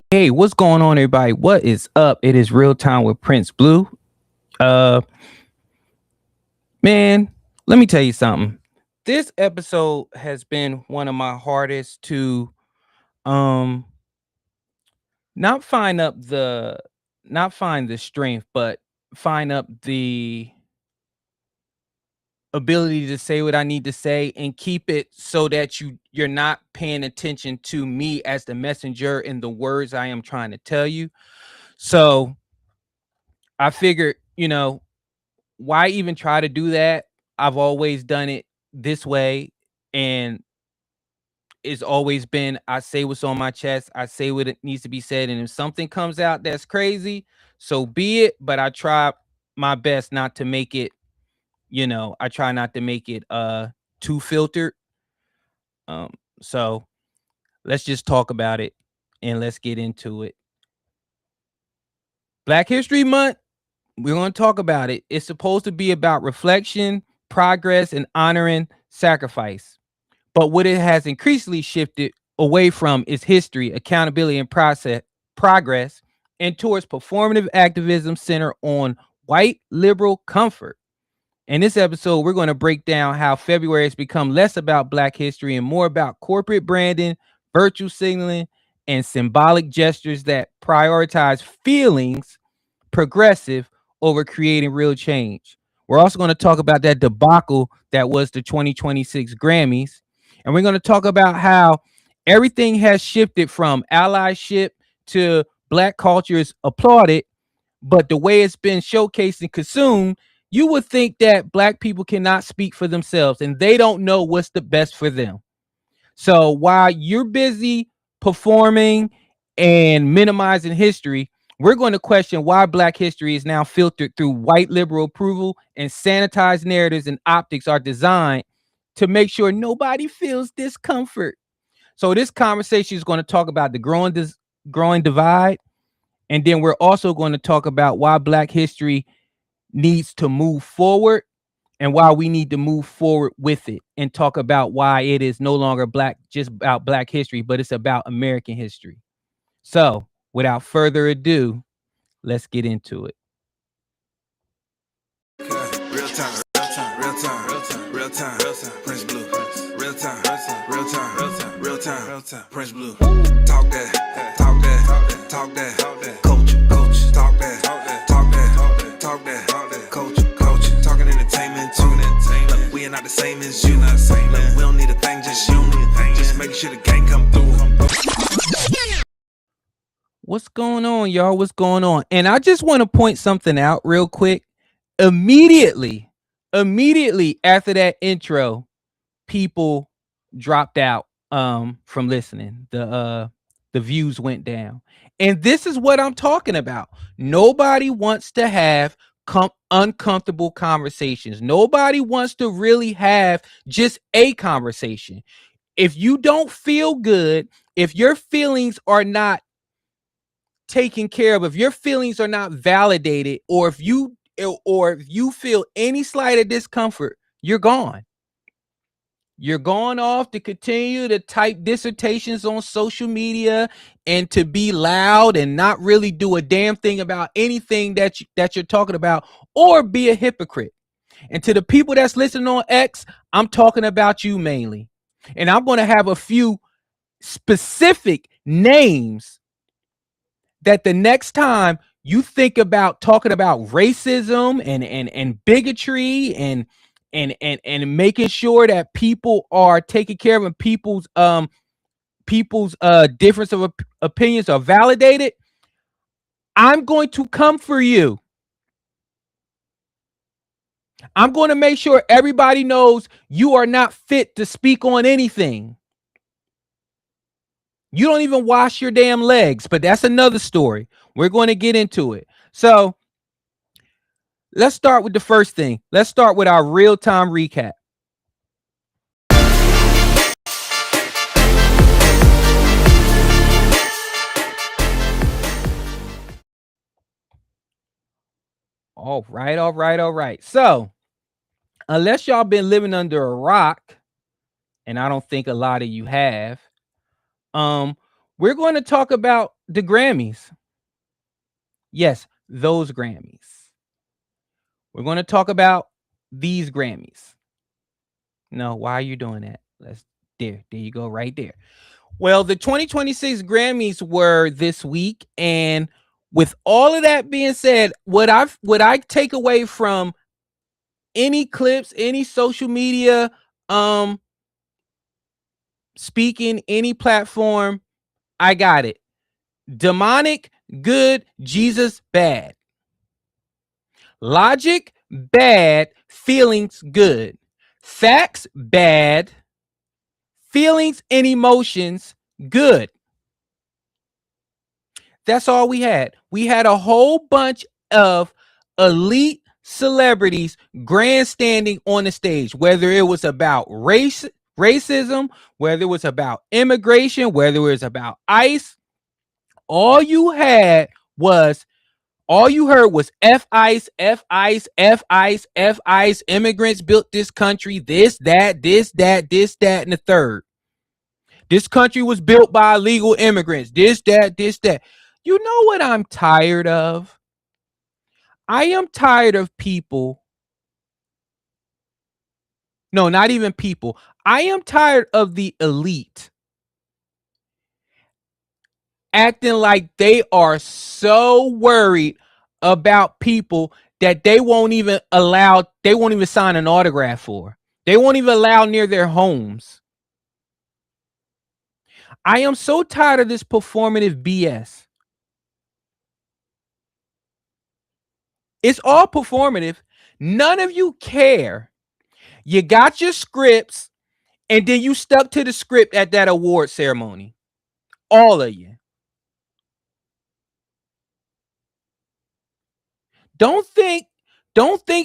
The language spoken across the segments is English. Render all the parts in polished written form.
Hey, what's going on, everybody? What is up? It is Real Time with Prince Blue. Man, let me tell you something. This episode has been one of my hardest to um not find up the not find the strength, but find up the ability to say what I need to say and keep it so that you're not paying attention to me as the messenger and the words I am trying to tell you. So I figured, why even try to do that? I've always done it this way, and it's always been I say what's on my chest, I say what it needs to be said, and if something comes out that's crazy, so be it. But I try my best not to make it, I try not to make it too filtered. So let's just talk about it and let's get into it. Black History Month, we're going to talk about it. It's supposed to be about reflection, progress, and honoring sacrifice. But what it has increasingly shifted away from is history, accountability, and progress, and towards performative activism centered on white liberal comfort. In this episode, we're going to break down how February has become less about Black history and more about corporate branding, virtue signaling, and symbolic gestures that prioritize feelings progressive over creating real change. We're also going to talk about that debacle that was the 2026 Grammys. And we're going to talk about how everything has shifted from allyship to Black culture is applauded, but the way it's been showcased and consumed, you would think that Black people cannot speak for themselves and they don't know what's the best for them. So while you're busy performing and minimizing history, we're going to question why Black history is now filtered through white liberal approval and sanitized narratives and optics are designed to make sure nobody feels discomfort. So this conversation is going to talk about the growing divide. And then we're also going to talk about why Black history needs to move forward and why we need to move forward with it, and talk about why it is no longer just about Black history, but it's about American history. So without further ado, let's get into it. Real time, Prince Blue. Real time, Prince Blue. Talk that, coach. Talk that, coach. Talking entertainment too. Look, we are not the same as you. Look, we don't need a thing, just you. Just making sure the gang come through. What's going on, y'all? What's going on? And I just want to point something out real quick. Immediately after that intro, people dropped out from listening. The views went down. And this is what I'm talking about. Nobody wants to have uncomfortable conversations. Nobody wants to really have just a conversation. If you don't feel good, if your feelings are not taken care of, if your feelings are not validated, or if you feel any slight of discomfort, you're gone. You're going off to continue to type dissertations on social media and to be loud and not really do a damn thing about anything that you're talking about, or be a hypocrite. And to the people that's listening on X, I'm talking about you mainly. And I'm going to have a few specific names that the next time you think about talking about racism and bigotry and making sure that people are taken care of and people's difference of opinions are validated, I'm going to come for you. I'm going to make sure everybody knows you are not fit to speak on anything. You don't even wash your damn legs, but that's another story. We're going to get into it. So let's start with the first thing. Let's start with our real-time recap. All right. So unless y'all been living under a rock, and I don't think a lot of you have, we're going to talk about the Grammys. Yes, those Grammys. We're going to talk about these Grammys. No, why are you doing that? There you go, right there. Well, the 2026 Grammys were this week, and with all of that being said, what I take away from any clips, any social media, speaking, any platform, I got it. Demonic, good. Jesus, bad. Logic, bad. Feelings, good. Facts, bad. Feelings and emotions, good. That's all we had. We had a whole bunch of elite celebrities grandstanding on the stage, whether it was about racism, whether it was about immigration, whether it was about ICE. All you heard was F ICE, F ICE, F ICE, F ICE. Immigrants built this country, this, that, and the third. This country was built by illegal immigrants, this, that. You know what I'm tired of? I am tired of people. No, not even people. I am tired of the elite acting like they are so worried about people that they won't even sign an autograph for. They won't even allow near their homes. I am so tired of this performative BS. It's all performative. None of you care. You got your scripts, and then you stuck to the script at that award ceremony. All of you. Don't think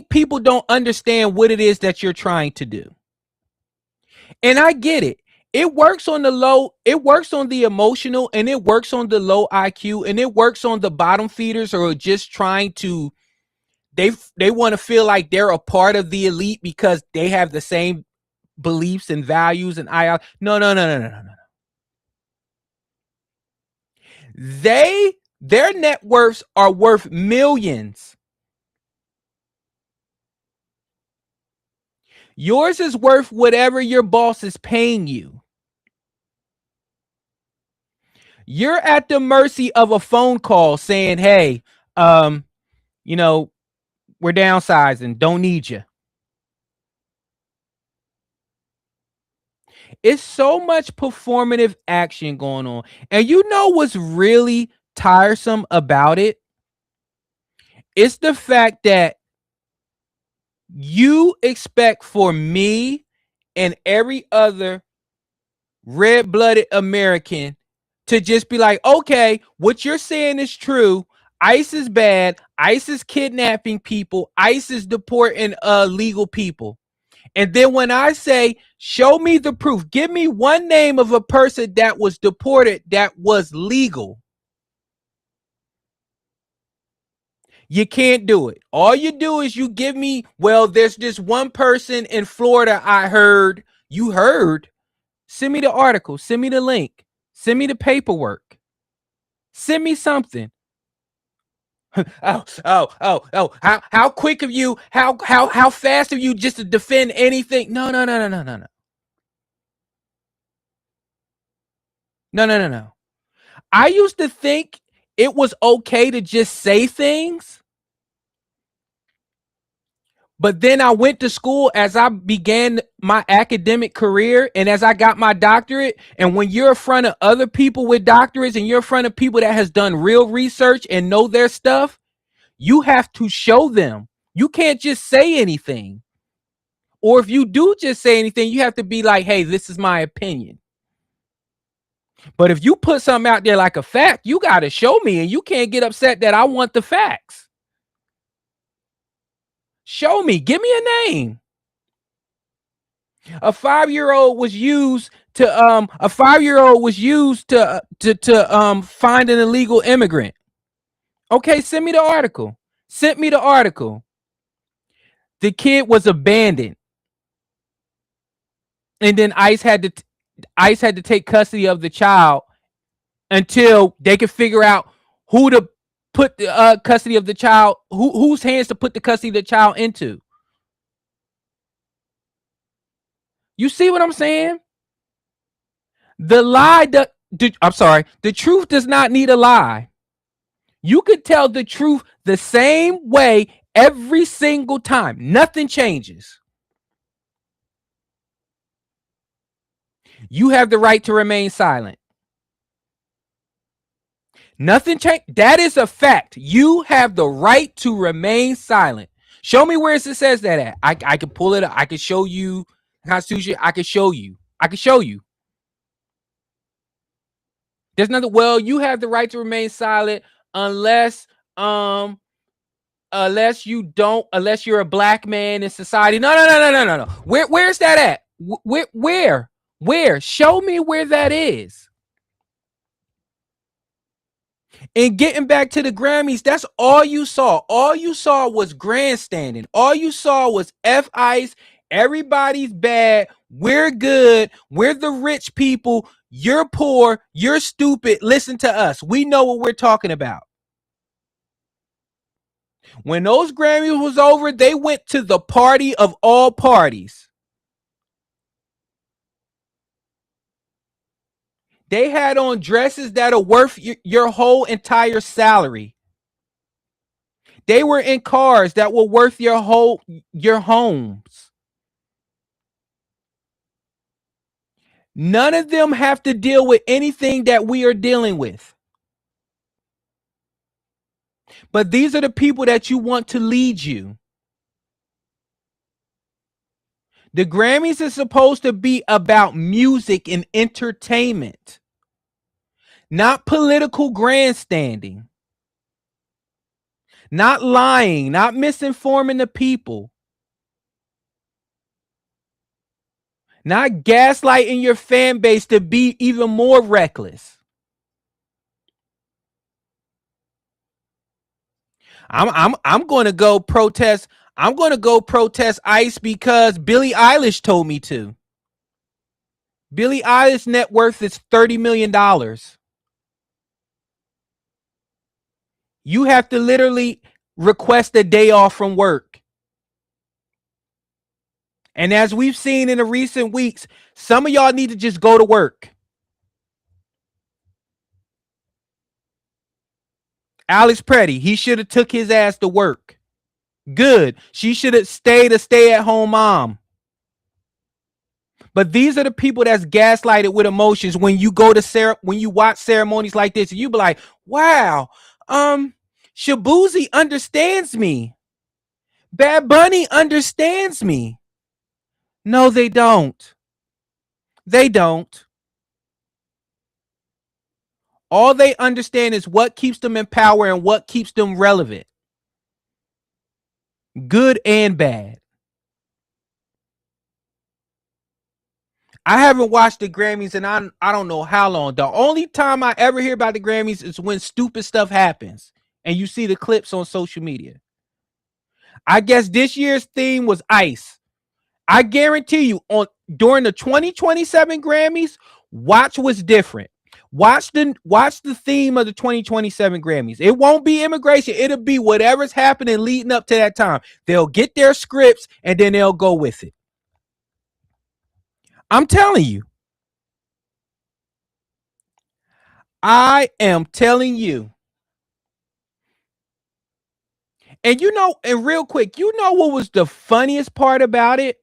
people don't understand what it is that you're trying to do. And I get it. It works on the emotional, and it works on the low IQ, and it works on the bottom feeders who are just trying to, they want to feel like they're a part of the elite because they have the same beliefs and values and no. Their net worths are worth millions. Yours is worth whatever your boss is paying you. You're at the mercy of a phone call saying, hey, we're downsizing, don't need you. It's so much performative action going on. And you know what's really tiresome about it? It's the fact that you expect for me and every other red-blooded American to just be like, okay, what you're saying is true. ICE is bad. ICE is kidnapping people. ICE is deporting legal people. And then when I say, show me the proof, give me one name of a person that was deported that was legal. You can't do it. All you do is you give me, well, there's this one person in Florida I heard. You heard? Send me the article. Send me the link. Send me the paperwork. Send me something. Oh. How quick of you? How fast of you just to defend anything? No. No. I used to think it was okay to just say things. But then I went to school as I began my academic career and as I got my doctorate. And when you're in front of other people with doctorates and you're in front of people that has done real research and know their stuff, you have to show them. You can't just say anything. Or if you do just say anything, you have to be like, hey, this is my opinion. But if you put something out there like a fact, you got to show me, and you can't get upset that I want the facts. Show me. Give me a name. A 5-year-old was used to find an illegal immigrant. Okay, send me the article. Sent me the article. The kid was abandoned, and then ICE had to take custody of the child until they could figure out who to put the custody of the child, whose hands to put the custody of the child into. You see what I'm saying? The truth does not need a lie. You could tell the truth the same way every single time. Nothing changes. You have the right to remain silent. Nothing changed. That is a fact. You have the right to remain silent. Show me where it says that at. I can pull it up. I can show you Constitution. I can show you. There's nothing. Well, you have the right to remain silent unless you're a black man in society. No. Where's that at? Where? Show me where that is. And getting back to the Grammys, that's all you saw. All you saw was grandstanding. All you saw was F-Ice. Everybody's bad. We're good. We're the rich people. You're poor. You're stupid. Listen to us. We know what we're talking about. When those Grammys was over, they went to the party of all parties. They had on dresses that are worth your whole entire salary. They were in cars that were worth your homes. None of them have to deal with anything that we are dealing with. But these are the people that you want to lead you. The Grammys is supposed to be about music and entertainment, not political grandstanding, not lying, not misinforming the people, not gaslighting your fan base to be even more reckless. I'm going to go protest. I'm going to go protest ICE because Billie Eilish told me to. Billie Eilish's net worth is $30 million. You have to literally request a day off from work. And as we've seen in the recent weeks, some of y'all need to just go to work. Alex Petty, he should have took his ass to work. Good. She should have stayed a stay-at-home mom. But these are the people that's gaslighted with emotions. When you go to when you watch ceremonies like this, you be like, "Wow, Shabuzi understands me. Bad Bunny understands me." No, they don't. They don't. All they understand is what keeps them in power and what keeps them relevant. Good and bad. I haven't watched the Grammys and I don't know how long. The only time I ever hear about the Grammys is when stupid stuff happens. and you see the clips on social media. I guess this year's theme was ice. I guarantee you, during the 2027 Grammys, watch what's different. Watch the theme of the 2027 Grammys. It won't be immigration. It'll be whatever's happening leading up to that time. They'll get their scripts and then they'll go with it. I'm telling you. I am telling you. And and real quick, what was the funniest part about it?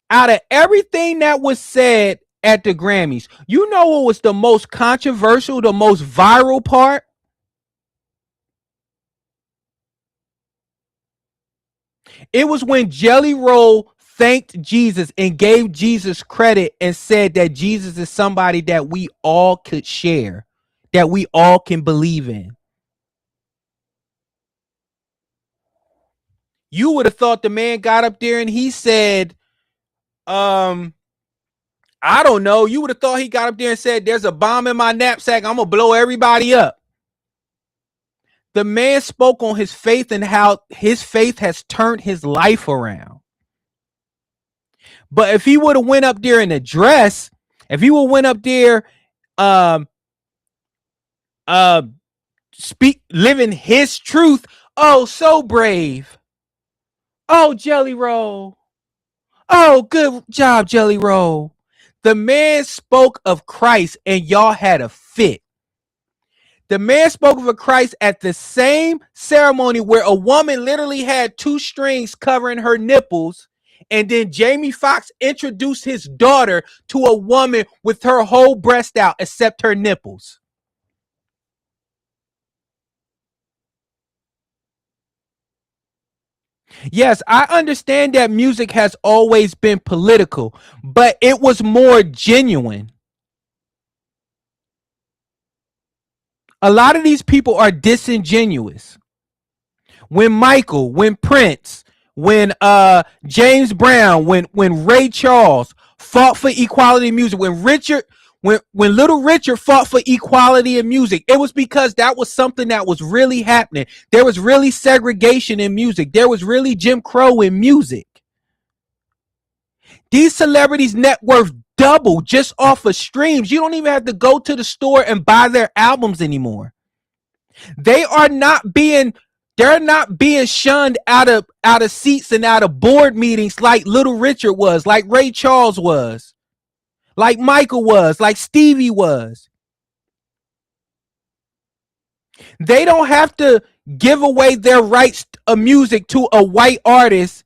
Out of everything that was said at the Grammys, what was the most controversial, the most viral part? It was when Jelly Roll thanked Jesus and gave Jesus credit and said that Jesus is somebody that we all could share, that we all can believe in. You would have thought the man got up there and he said, I don't know. You would have thought he got up there and said, there's a bomb in my knapsack. I'm going to blow everybody up. The man spoke on his faith and how his faith has turned his life around. But if he would have went up there in a dress, if he would have went up there, living his truth. Oh, so brave. Oh, Jelly Roll. Oh, good job, Jelly Roll. The man spoke of Christ and y'all had a fit. The man spoke of a Christ at the same ceremony where a woman literally had 2 strings covering her nipples. And then Jamie Foxx introduced his daughter to a woman with her whole breast out except her nipples. Yes, I understand that music has always been political, but it was more genuine. A lot of these people are disingenuous. When Michael, when Prince, when James Brown, when Ray Charles fought for equality in music, when Little Richard fought for equality in music, it was because that was something that was really happening. There was really segregation in music. There was really Jim Crow in music. These celebrities' net worth double just off of streams. You don't even have to go to the store and buy their albums anymore. They're not being shunned out of seats and out of board meetings like Little Richard was, like Ray Charles was, like Michael was, like Stevie was. They don't have to give away their rights of music to a white artist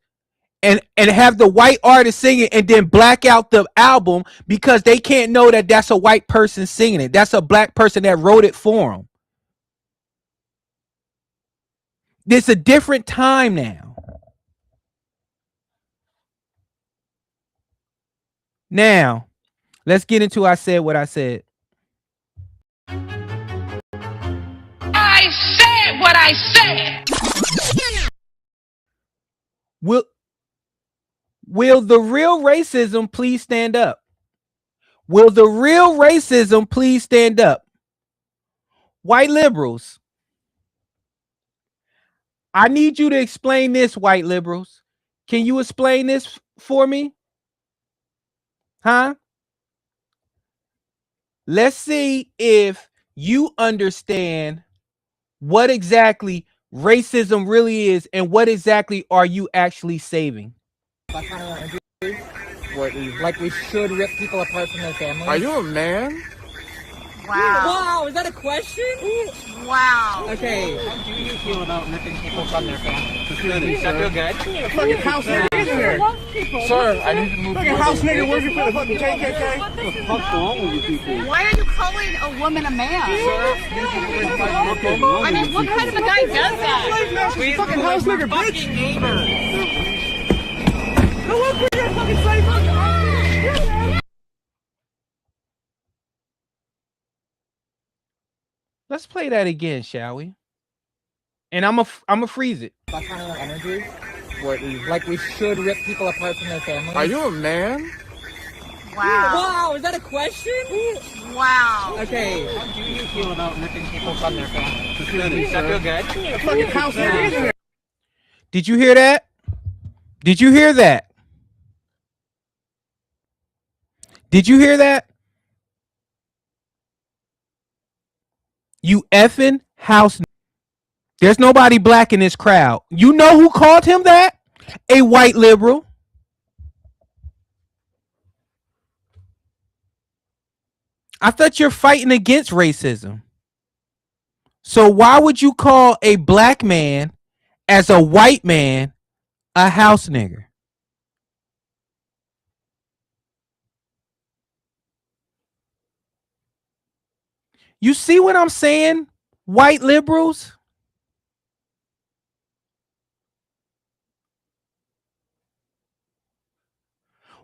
and have the white artist sing it and then black out the album because they can't know that that's a white person singing it. That's a black person that wrote it for them. It's a different time now. Now, let's get into I said what I said. I said what I said. Will the real racism please stand up? Will the real racism please stand up? White liberals. I need you to explain this, white liberals. Can you explain this for me? Huh? Let's see if you understand what exactly racism really is and what exactly are you actually saving. Like we should rip people apart from their families. Are you a man? Wow. Wow, is that a question? Wow. Okay. How do you feel about ripping people from their families? Does that feel good? Fucking house nigga in there. Sir, I need to move. Fucking house nigga working for the fucking KKK. What the fuck's wrong with you people? Why are you calling a woman a man? I mean, what kind of a guy does that? Fucking house nigga, bitch. Go look for your fucking slave. Let's play that again, shall we? And I'm a freeze it. That kind of energy. Like we should rip people apart from their families. Are you a man? Wow. Wow, is that a question? Wow. Okay. How do you feel about ripping people from their families? Does that feel good? The fucking house nigga is in there. Did you hear that? Did you hear that? Did you hear that? You effing house. There's nobody black in this crowd. You know who called him that? A white liberal. I thought you're fighting against racism. So why would you call a black man as a white man a house nigger? You see what I'm saying, white liberals?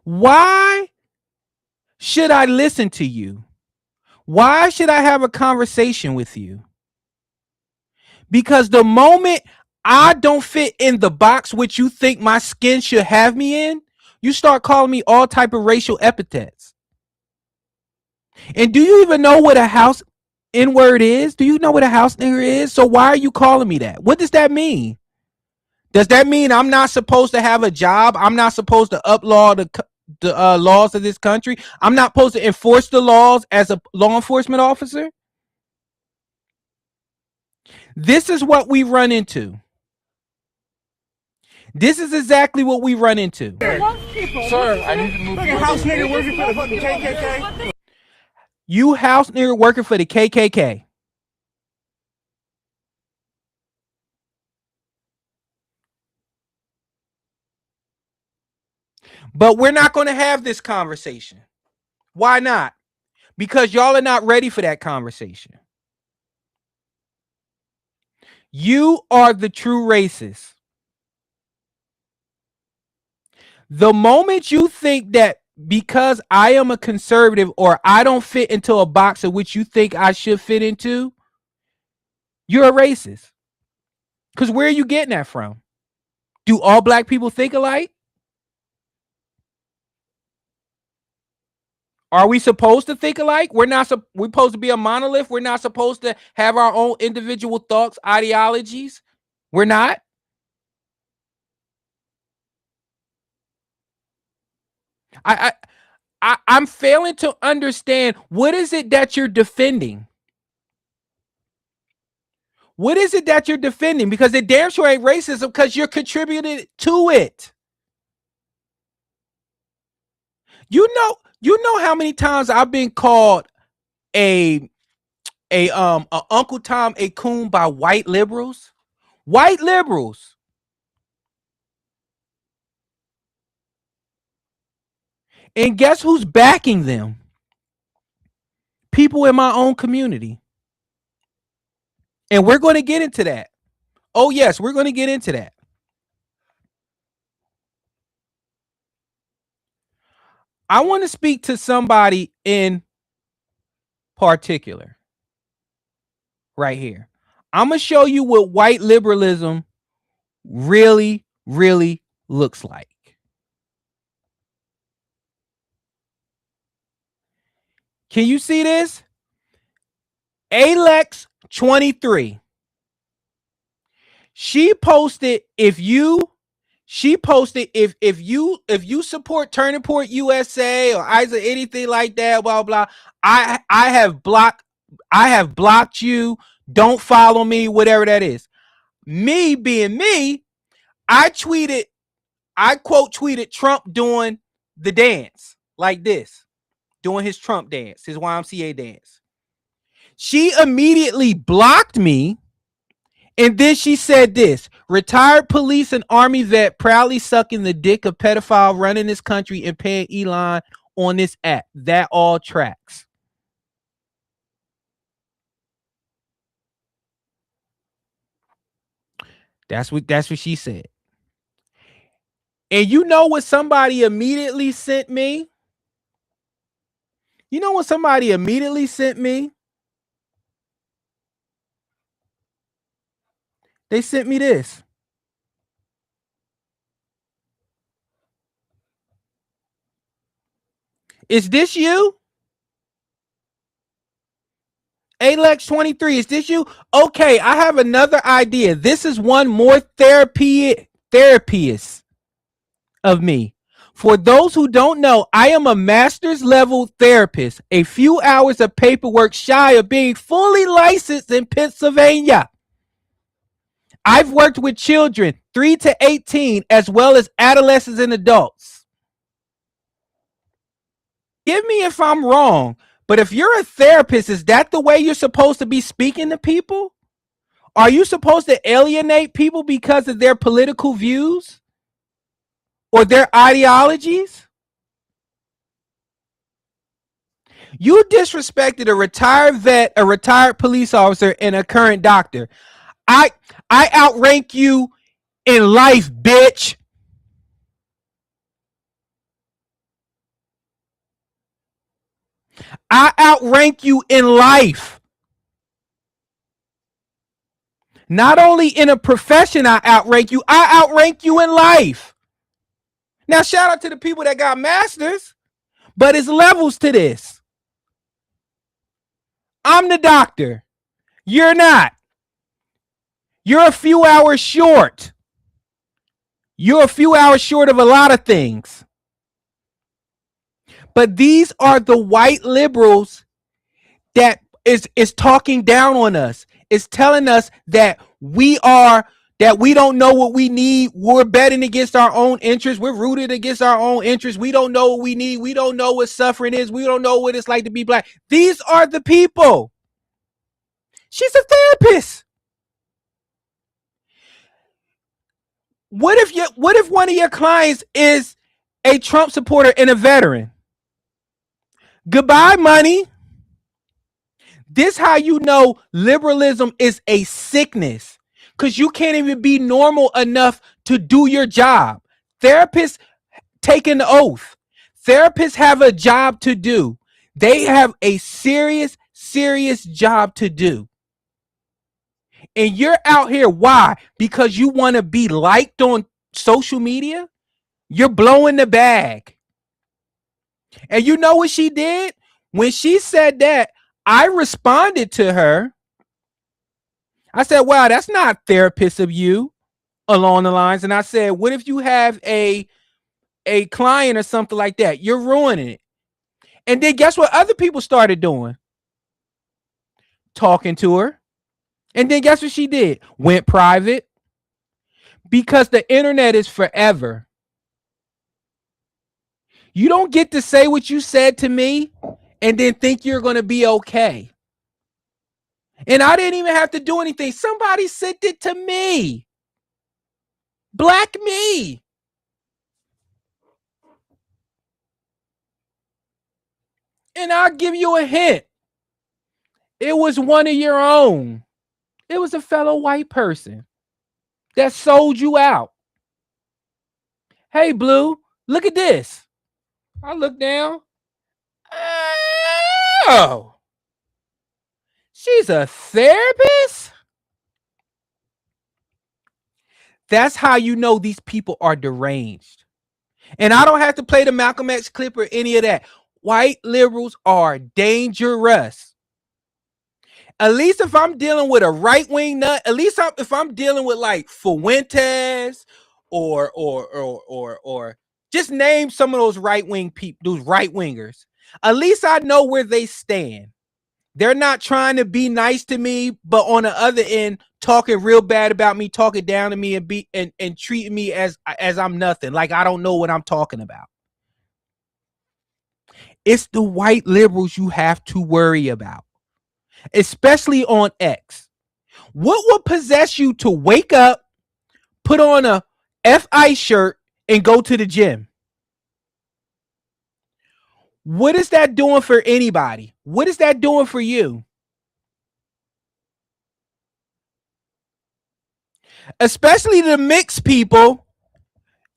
Why should I listen to you? Why should I have a conversation with you? Because the moment I don't fit in the box which you think my skin should have me in, you start calling me all type of racial epithets. And do you even know what a house N-word is? Do you know what a house nigger is? So why are you calling me that? What does that mean? Does that mean I'm not supposed to have a job? I'm not supposed to uplaw the laws of this country? I'm not supposed to enforce the laws as a law enforcement officer? This is what we run into. This is exactly what we run into. Sir, I need to move. Fucking house nigga working for the fucking KKK. You house nigger working for the KKK. But we're not going to have this conversation. Why not? Because y'all are not ready for that conversation. You are the true racist. The moment you think that because I am a conservative or I don't fit into a box of which you think I should fit into, you're a racist. Because where are you getting that from? Do all black people think alike? Are we supposed to think alike? We're supposed to be a monolith. We're not supposed to have our own individual thoughts, ideologies. We're not. I'm failing to understand, what is it that you're defending? What is it that you're defending? Because it damn sure ain't racism, because you're contributing to it. You know how many times I've been called a Uncle Tom a coon by white liberals? White liberals. And guess who's backing them? People in my own community. And we're going to get into that. Oh, yes, we're going to get into that. I want to speak to somebody in particular right here. I'm going to show you what white liberalism really, really looks like. Can you see this? Alex 23. She posted if you support Turning Point USA or either anything like that, blah blah. I have blocked you. Don't follow me, whatever that is. Me being me, I quote tweeted Trump doing the dance like this, doing his Trump dance, his YMCA dance. She immediately blocked me. And then she said this: retired police and army vet proudly sucking the dick of pedophile running this country and paying Elon on this app. That all tracks. That's what she said. And you know what somebody immediately sent me? You know what somebody immediately sent me? They sent me this. Is this you? Alex23, is this you? Okay, I have another idea. This is one more therapist of me. For those who don't know, I am a master's level therapist, a few hours of paperwork shy of being fully licensed in Pennsylvania. I've worked with children 3 to 18 as well as adolescents and adults. Give me if I'm wrong, but if you're a therapist, is that the way you're supposed to be speaking to people? Are you supposed to alienate people because of their political views or their ideologies? You disrespected a retired vet, a retired police officer, and a current doctor. I outrank you in life, bitch. I outrank you in life. Not only in a profession I outrank you in life. Now, shout out to the people that got masters, but it's levels to this. I'm the doctor. You're not. You're a few hours short. You're a few hours short of a lot of things. But these are the white liberals that is talking down on us. It's telling us that we don't know what we need. We're betting against our own interests. We're rooted against our own interests. We don't know what we need. We don't know what suffering is. We don't know what it's like to be black. These are the people. She's a therapist. What if one of your clients is a Trump supporter and a veteran? Goodbye, money. This how you know liberalism is a sickness, because you can't even be normal enough to do your job. Therapists take an oath. Therapists have a job to do. They have a serious job to do. And you're out here. Why? Because you want to be liked on social media? You're blowing the bag. And you know what she did? When she said that, I responded to her. I said, wow, that's not therapist of you, along the lines. And I said, what if you have a client or something like that? You're ruining it. And then guess what other people started doing? Talking to her. And then guess what she did? Went private. Because the internet is forever. You don't get to say what you said to me and then think you're going to be okay. And I didn't even have to do anything. Somebody sent it to me. Black me. And I'll give you a hint. It was one of your own. It was a fellow white person that sold you out. Hey, Blue, look at this. I look down. Oh, she's a therapist? That's how you know these people are deranged. And I don't have to play the Malcolm X clip or any of that. White liberals are dangerous. At least if I'm dealing with a right-wing nut, at least if I'm dealing with like Fuentes or just name some of those right-wing people, those right-wingers. At least I know where they stand. They're not trying to be nice to me, but on the other end, talking real bad about me, talking down to me, and treating me as I'm nothing, like I don't know what I'm talking about. It's the white liberals you have to worry about, especially on X. What would possess you to wake up, put on a FI shirt, and go to the gym? What is that doing for anybody? What is that doing for you? Especially the mixed people.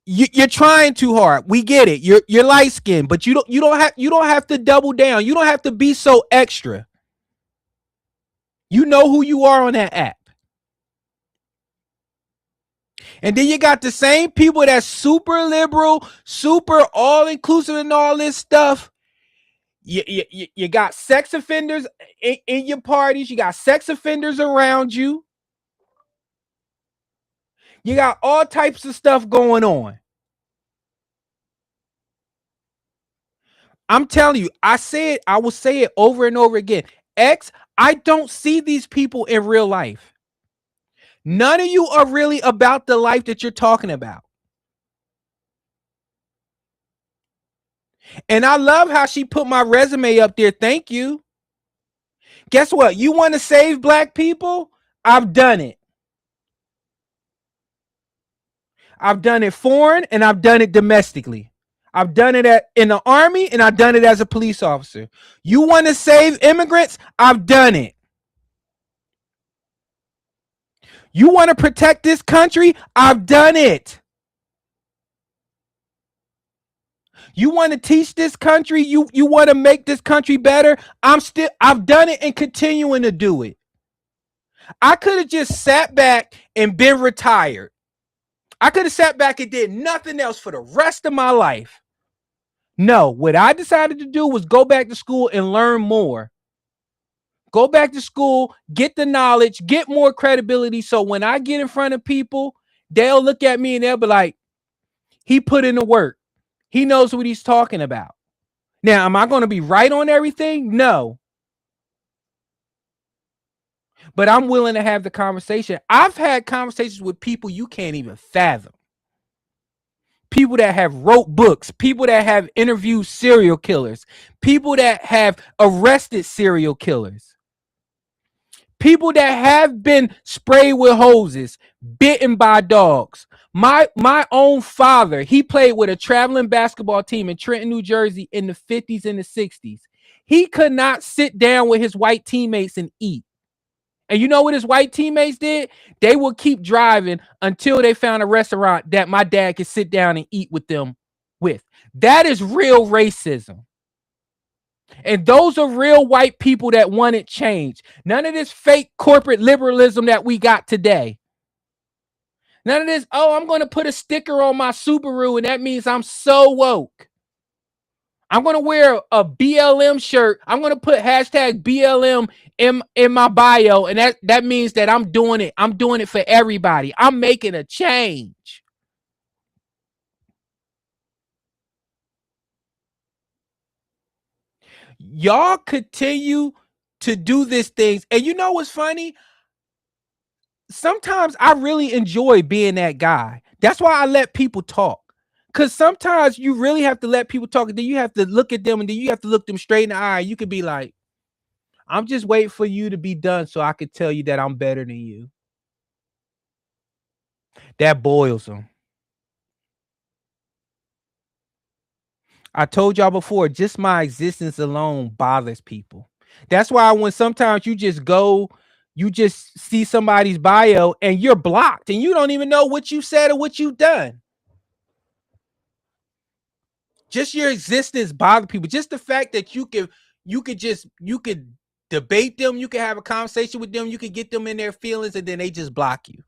You're trying too hard. We get it. You're light skinned, but you don't have to double down. You don't have to be so extra. You know who you are on that app. And then you got the same people that's super liberal, super all inclusive and all this stuff. You got sex offenders in your parties. You got sex offenders around you. You got all types of stuff going on. I'm telling you, I will say it over and over again. X, I don't see these people in real life. None of you are really about the life that you're talking about. And I love how she put my resume up there. Thank you. Guess what? You want to save black people? I've done it. I've done it foreign and I've done it domestically. I've done it in the army and I've done it as a police officer. You want to save immigrants? I've done it. You want to protect this country? I've done it. You want to teach this country? You want to make this country better? I've done it and continuing to do it. I could have just sat back and been retired. I could have sat back and did nothing else for the rest of my life. No, what I decided to do was go back to school and learn more. Go back to school, get the knowledge, get more credibility. So when I get in front of people, they'll look at me and they'll be like, he put in the work. He knows what he's talking about. Now, am I going to be right on everything? No. But I'm willing to have the conversation. I've had conversations with people you can't even fathom. People that have wrote books, people that have interviewed serial killers, people that have arrested serial killers, people that have been sprayed with hoses, bitten by dogs. My own father, he played with a traveling basketball team in Trenton, New Jersey in the 50s and the 60s. He could not sit down with his white teammates and eat. And you know what his white teammates did? They would keep driving until they found a restaurant that my dad could sit down and eat with them with. That is real racism. And those are real white people that wanted change. None of this fake corporate liberalism that we got today. None of this, oh, I'm going to put a sticker on my Subaru and that means I'm so woke. I'm going to wear a BLM shirt. I'm going to put hashtag BLM in my bio. And that means that I'm doing it. I'm doing it for everybody. I'm making a change. Y'all continue to do these things. And you know what's funny? Sometimes I really enjoy being that guy. That's why I let people talk. Because sometimes you really have to let people talk. And then you have to look at them and then you have to look them straight in the eye. You could be like, I'm just waiting for you to be done so I could tell you that I'm better than you. That boils them. I told y'all before, just my existence alone bothers people. That's why when sometimes you just see somebody's bio and you're blocked and you don't even know what you said or what you've done. Just your existence bothers people. Just the fact that you could debate them, you can have a conversation with them, you can get them in their feelings, and then they just block you.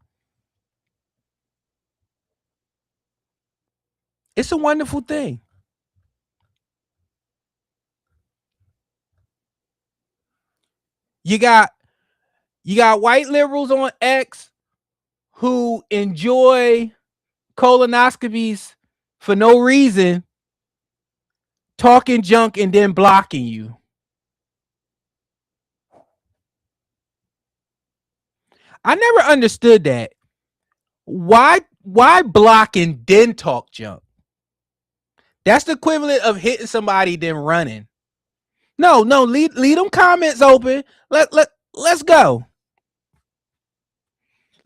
It's a wonderful thing. You got white liberals on X who enjoy colonoscopies for no reason, talking junk and then blocking you. I never understood that. Why block and then talk junk? That's the equivalent of hitting somebody then running. No, leave them comments open. Let's go.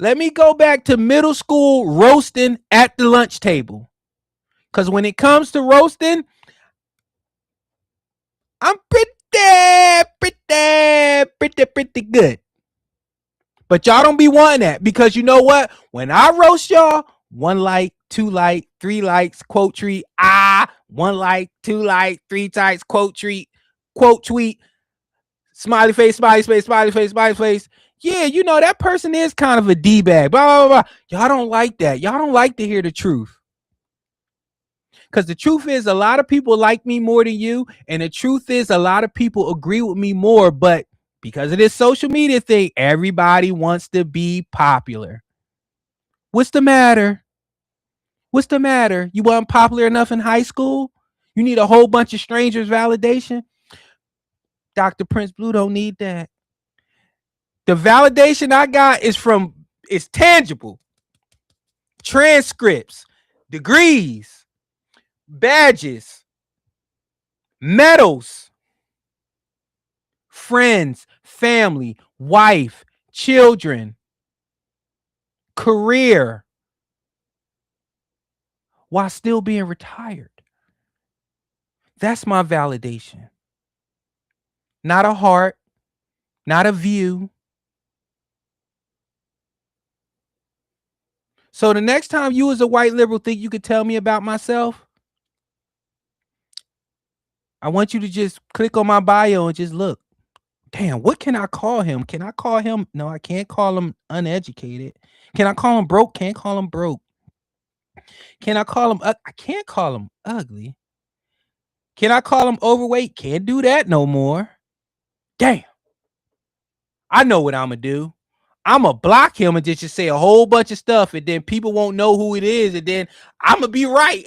Let me go back to middle school roasting at the lunch table. Because when it comes to roasting, I'm pretty good. But y'all don't be wanting that because you know what? When I roast y'all, 1 like, 2 like, 3 likes, quote tweet, 1 like, 2 like, 3 types, quote tweet, smiley face, smiley face, smiley face, smiley face. Yeah, you know, that person is kind of a D-bag, blah, blah, blah. Y'all don't like that. Y'all don't like to hear the truth. Because the truth is, a lot of people like me more than you. And the truth is, a lot of people agree with me more. But because of this social media thing, everybody wants to be popular. What's the matter? What's the matter? You weren't popular enough in high school? You need a whole bunch of strangers' validation? Dr. Prince Blue don't need that. The validation I got is tangible. Transcripts, degrees, badges, medals, friends, family, wife, children, career, while still being retired. That's my validation. Not a heart, not a view. So the next time you as a white liberal think you could tell me about myself, I want you to just click on my bio and just look. Damn, what can I call him? Can I call him? No, I can't call him uneducated. Can I call him broke? Can't call him broke. Can I call him? I can't call him ugly. Can I call him overweight? Can't do that no more. Damn. I know what I'm going to do. I'm going to block him and just say a whole bunch of stuff, and then people won't know who it is, and then I'm going to be right.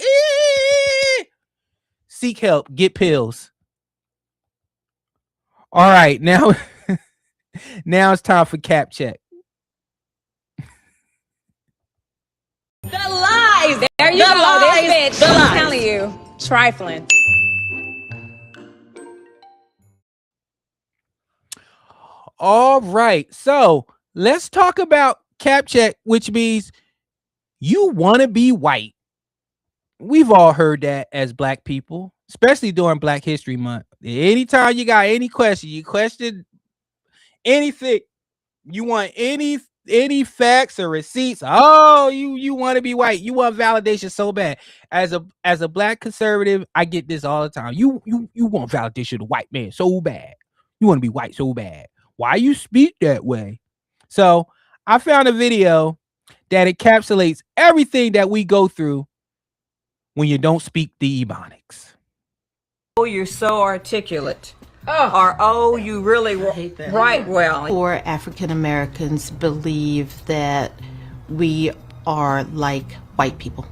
Seek help. Get pills. All right, now it's time for cap check. The lies. There you go. This bitch. I'm telling you. Trifling. All right. So let's talk about cap check, which means you want to be white. We've all heard that as Black people, especially during Black History Month. Anytime you got any question, you question anything, you want any facts or receipts. Oh, you want to be white. You want validation so bad. As a Black conservative, I get this all the time. You want validation of the white man so bad. You want to be white so bad. Why you speak that way? So I found a video that encapsulates everything that we go through when you don't speak the Ebonics. Oh, you're so articulate. Or, oh, you really write well. Or African Americans believe that we are like white people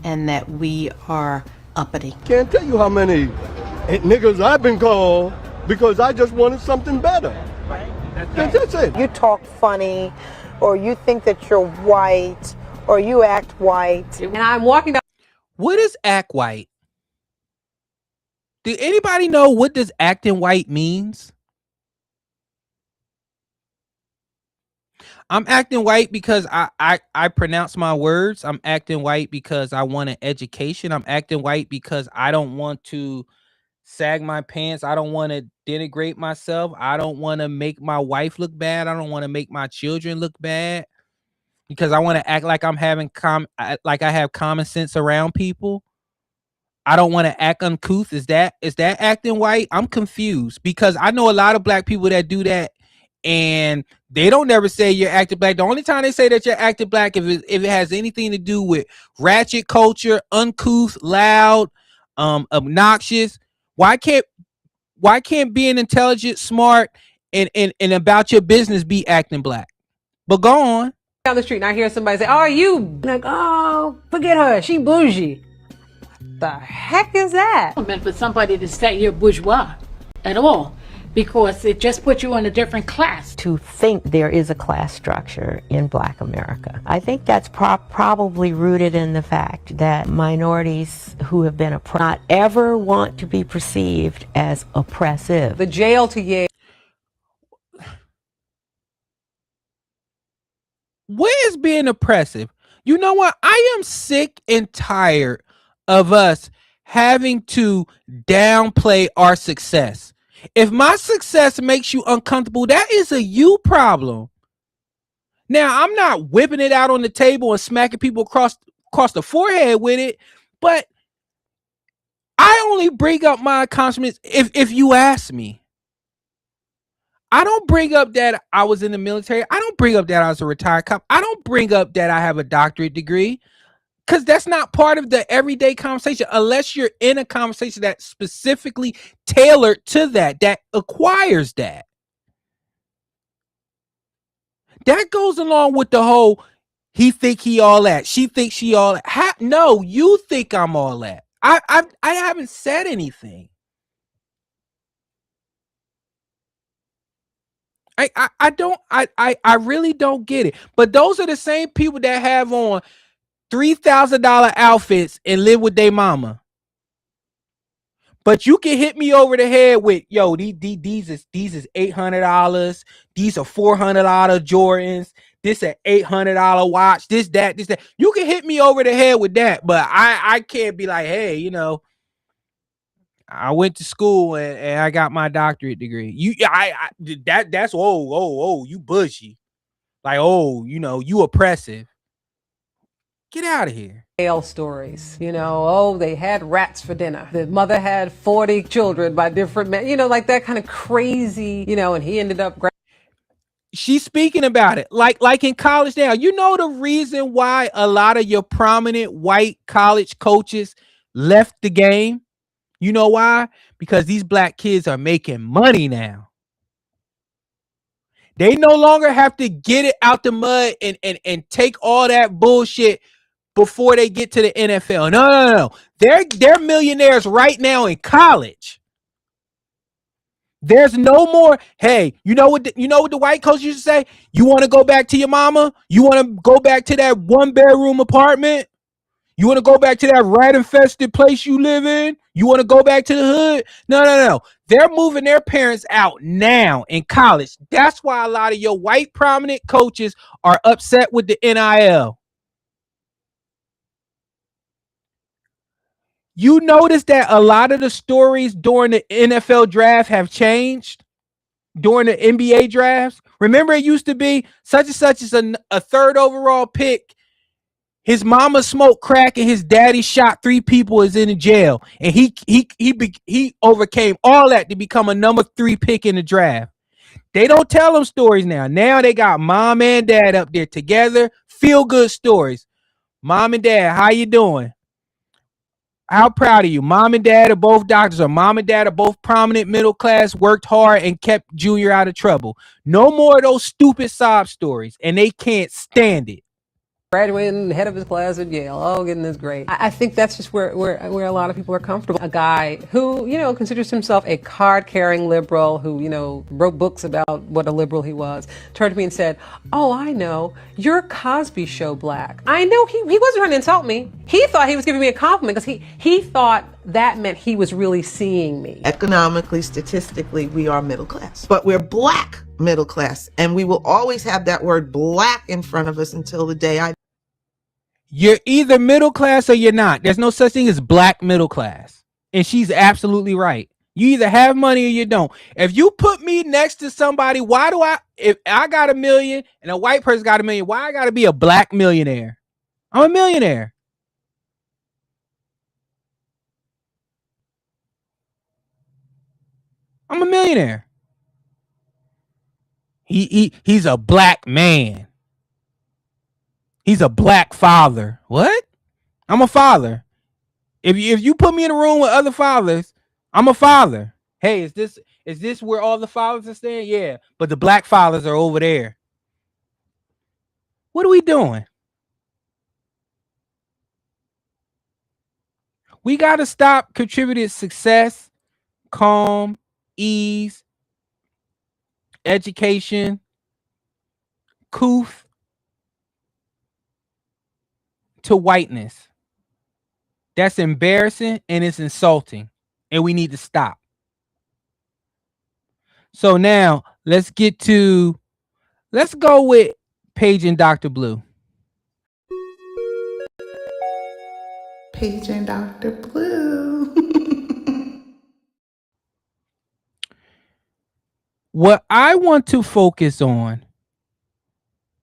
and that we are uppity. Can't tell you how many niggas I've been called because I just wanted something better. That's it. You talk funny, or you think that you're white, or you act white. And I'm walking down. What is act white? Do anybody know what does acting white means? I'm acting white because I pronounce my words. I'm acting white because I want an education. I'm acting white because I don't want to sag my pants. I don't want to denigrate myself. I don't want to make my wife look bad. I don't want to make my children look bad because I want to act like I'm having like I have common sense around people. I don't want to act uncouth. Is that acting white? I'm confused because I know a lot of Black people that do that, and they don't never say you're acting Black. The only time they say that you're acting Black if it has anything to do with ratchet culture, uncouth, loud, obnoxious. Why can't being intelligent, smart, and about your business be acting Black? But go on. Down the street and I hear somebody say, "Oh, you?" Like, "Oh, forget her. She bougie." The heck is that? Meant for somebody to say you're bourgeois at all, because it just puts you in a different class. To think there is a class structure in Black America. I think that's probably rooted in the fact that minorities who have been oppressed not ever want to be perceived as oppressive. The jail to Yale. Where is being oppressive? You know what? I am sick and tired of us having to downplay our success. If my success makes you uncomfortable, that is a you problem. Now, I'm not whipping it out on the table and smacking people across the forehead with it, but I only bring up my accomplishments if you ask me. I don't bring up that I was in the military. I don't bring up that I was a retired cop. I don't bring up that I have a doctorate degree. because that's not part of the everyday conversation unless you're in a conversation that's specifically tailored to that acquires that. That goes along with the whole he think he all that, she thinks she all that. No, you think I'm all that. I haven't said anything. I really don't get it. But those are the same people that have on $3,000 outfits and live with their mama. But you can hit me over the head with, yo, these is $800. These are $400 Jordans. This an $800 watch. This that. You can hit me over the head with that, but I can't be like, hey, you know, I went to school and I got my doctorate degree. That's you bushy. Like, oh, you know, you oppressive. Get out of here. Tale stories, you know, oh, they had rats for dinner. The mother had 40 children by different men, you know, like that kind of crazy, you know, and he ended up. She's speaking about it like in college now. You know the reason why a lot of your prominent white college coaches left the game? You know why? Because these black kids are making money now. They no longer have to get it out the mud and take all that bullshit before they get to the NFL. No. They're millionaires right now in college. There's no more. Hey, you know what the white coach used to say? You want to go back to your mama? You want to go back to that 1-bedroom apartment? You want to go back to that rat infested place you live in? You want to go back to the hood? No. They're moving their parents out now in college. That's why a lot of your white prominent coaches are upset with the NIL. You notice that a lot of the stories during the NFL draft have changed during the NBA drafts. Remember, it used to be such and such is a third overall pick. His mama smoked crack and his daddy shot 3 people, is in jail. And he overcame all that to become a number 3 pick in the draft. They don't tell them stories now. Now they got mom and dad up there together. Feel good stories. Mom and dad, how you doing? How proud of you? Mom and dad are both doctors, or mom and dad are both prominent middle class, worked hard and kept Junior out of trouble. No more of those stupid sob stories, and they can't stand it. Graduating head of his class at Yale. Oh, goodness, great. I think that's just where a lot of people are comfortable. A guy who, you know, considers himself a card-carrying liberal who, you know, wrote books about what a liberal he was, turned to me and said, oh, I know, you're Cosby Show black. I know he wasn't trying to insult me. He thought he was giving me a compliment because he thought that meant he was really seeing me. Economically, statistically, we are middle class, but we're black middle class, and we will always have that word black in front of us until the day You're either middle class or you're not. There's no such thing as black middle class. And she's absolutely right. You either have money or you don't. If you put me next to somebody, if I got $1 million and a white person got $1 million, why I gotta be a black millionaire? I'm a millionaire. I'm a millionaire. He's a black man. He's a black father. What? I'm a father. If you put me in a room with other fathers, I'm a father. Hey, is this where all the fathers are staying? Yeah, but the black fathers are over there. What are we doing? We got to stop contributing success, calm, ease, education, coof to whiteness. That's embarrassing and it's insulting, and we need to stop. So now let's go with Paige and Dr. Blue. Paige and Dr. Blue. What I want to focus on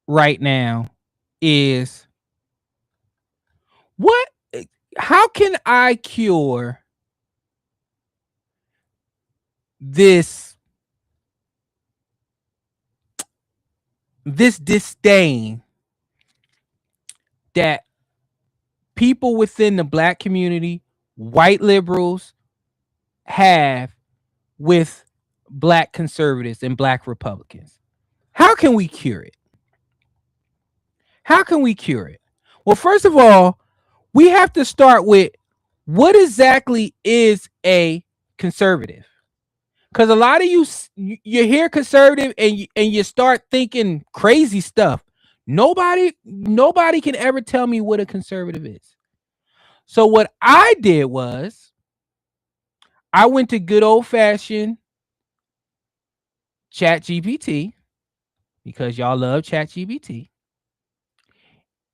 right now is how can I cure this disdain that people within the black community, white liberals, have with black conservatives and black Republicans. How can we cure it? How can we cure it? Well, first of all, we have to start with what exactly is a conservative? Because a lot of you hear conservative and you start thinking crazy stuff. Nobody can ever tell me what a conservative is. So what I did was I went to good old fashioned Chat GPT, because y'all love Chat GPT,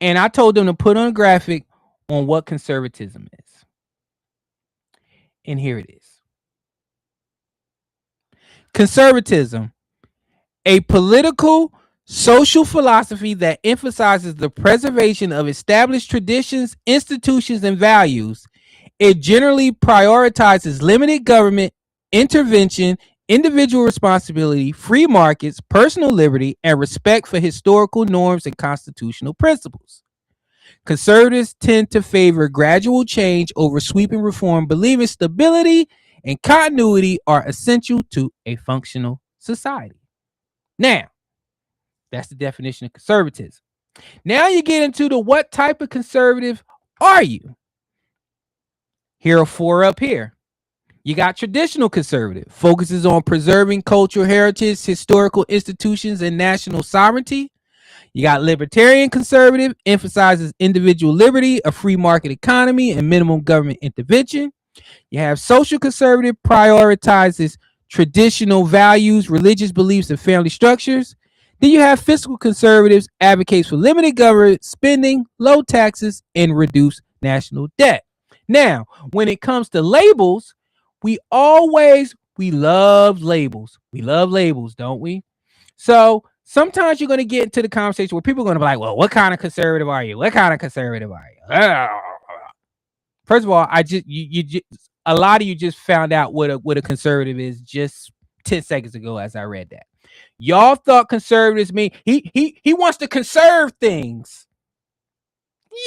and I told them to put on a graphic on what conservatism is. And here it is. Conservatism, a political social philosophy that emphasizes the preservation of established traditions, institutions, and values. It generally prioritizes limited government intervention, individual responsibility, free markets, personal liberty, and respect for historical norms and constitutional principles. Conservatives tend to favor gradual change over sweeping reform, believing stability and continuity are essential to a functional society. Now, that's the definition of conservatism. Now you get into the what type of conservative are you? Here are four up here. You got traditional conservative, focuses on preserving cultural heritage, historical institutions, and national sovereignty. You got libertarian conservative, emphasizes individual liberty, a free market economy, and minimum government intervention. You have social conservative, prioritizes traditional values, religious beliefs, and family structures. Then you have fiscal conservatives, advocates for limited government spending, low taxes, and reduced national debt. Now, when it comes to labels, we love labels. We love labels, don't we? So sometimes you're going to get into the conversation where people are going to be like, well, what kind of conservative are you? What kind of conservative are you? First of all, a lot of you just found out what a conservative is just 10 seconds ago as I read that. Y'all thought conservatives mean he wants to conserve things.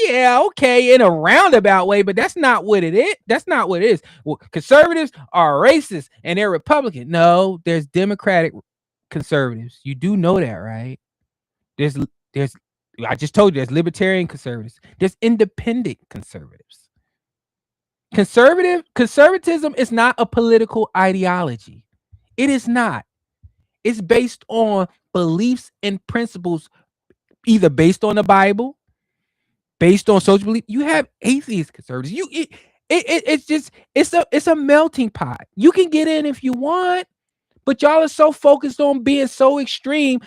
Yeah, okay, in a roundabout way, but that's not what it is. That's not what it is. Well, conservatives are racist and they're Republican. No, there's Democratic conservatives. You do know that, right? There's I just told you there's libertarian conservatives. There's independent conservatives. Conservatism is not a political ideology. It is not. It's based on beliefs and principles, either based on the Bible, based on social belief. You have atheist conservatives. It's a melting pot. You can get in if you want, but y'all are so focused on being so extreme.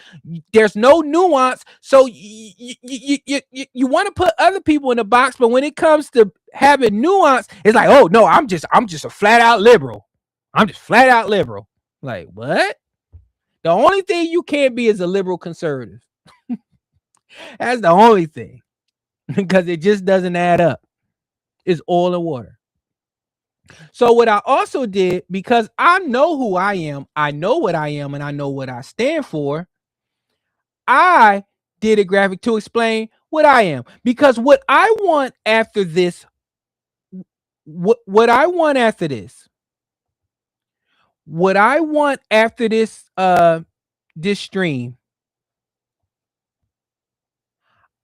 There's no nuance. So you want to put other people in the box, but when it comes to having nuance, it's like, oh no, I'm just a flat out liberal. I'm just flat out liberal. Like, what? The only thing you can't be is a liberal conservative. That's the only thing. Because it just doesn't add up. It's oil and water. So what I also did, because I know who I am, I know what I am, and I know what I stand for, I did a graphic to explain what I am. Because what I want after this, what I want after this this stream,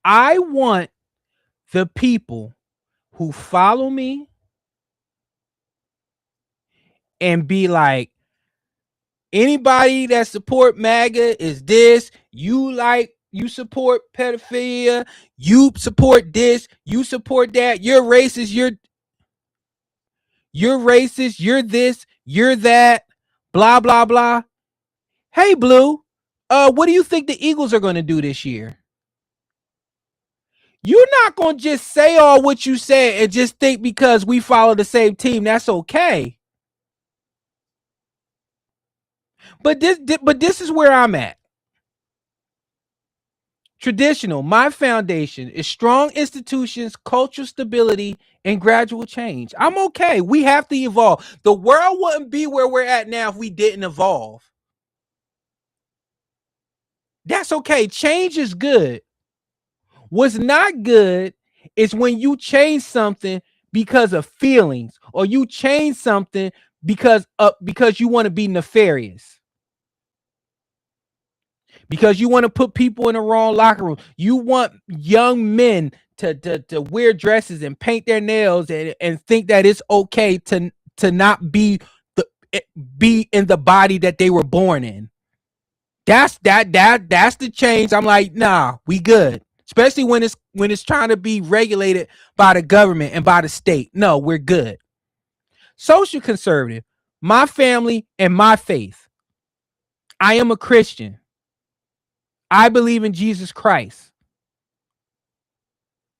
I want the people who follow me and be like, anybody that support MAGA is this, you support pedophilia, you support this, you support that, you're racist, you're racist, you're this, you're that, blah, blah, blah. Hey, Blue, what do you think the Eagles are going to do this year? You're not going to just say all what you said and just think because we follow the same team, that's okay. But this is where I'm at. Traditional, my foundation is strong institutions, cultural stability, and gradual change. I'm okay. We have to evolve. The world wouldn't be where we're at now if we didn't evolve. That's okay. Change is good. What's not good It's when you change something because of feelings, or you change something because you want to be nefarious, because you want to put people in the wrong locker room. You want young men to wear dresses and paint their nails and think that it's okay to not be in the body that they were born in. That's the change. I'm like, nah, we good. Especially when it's trying to be regulated by the government and by the state. No, we're good. Social conservative, my family and my faith. I am a Christian. I believe in Jesus Christ.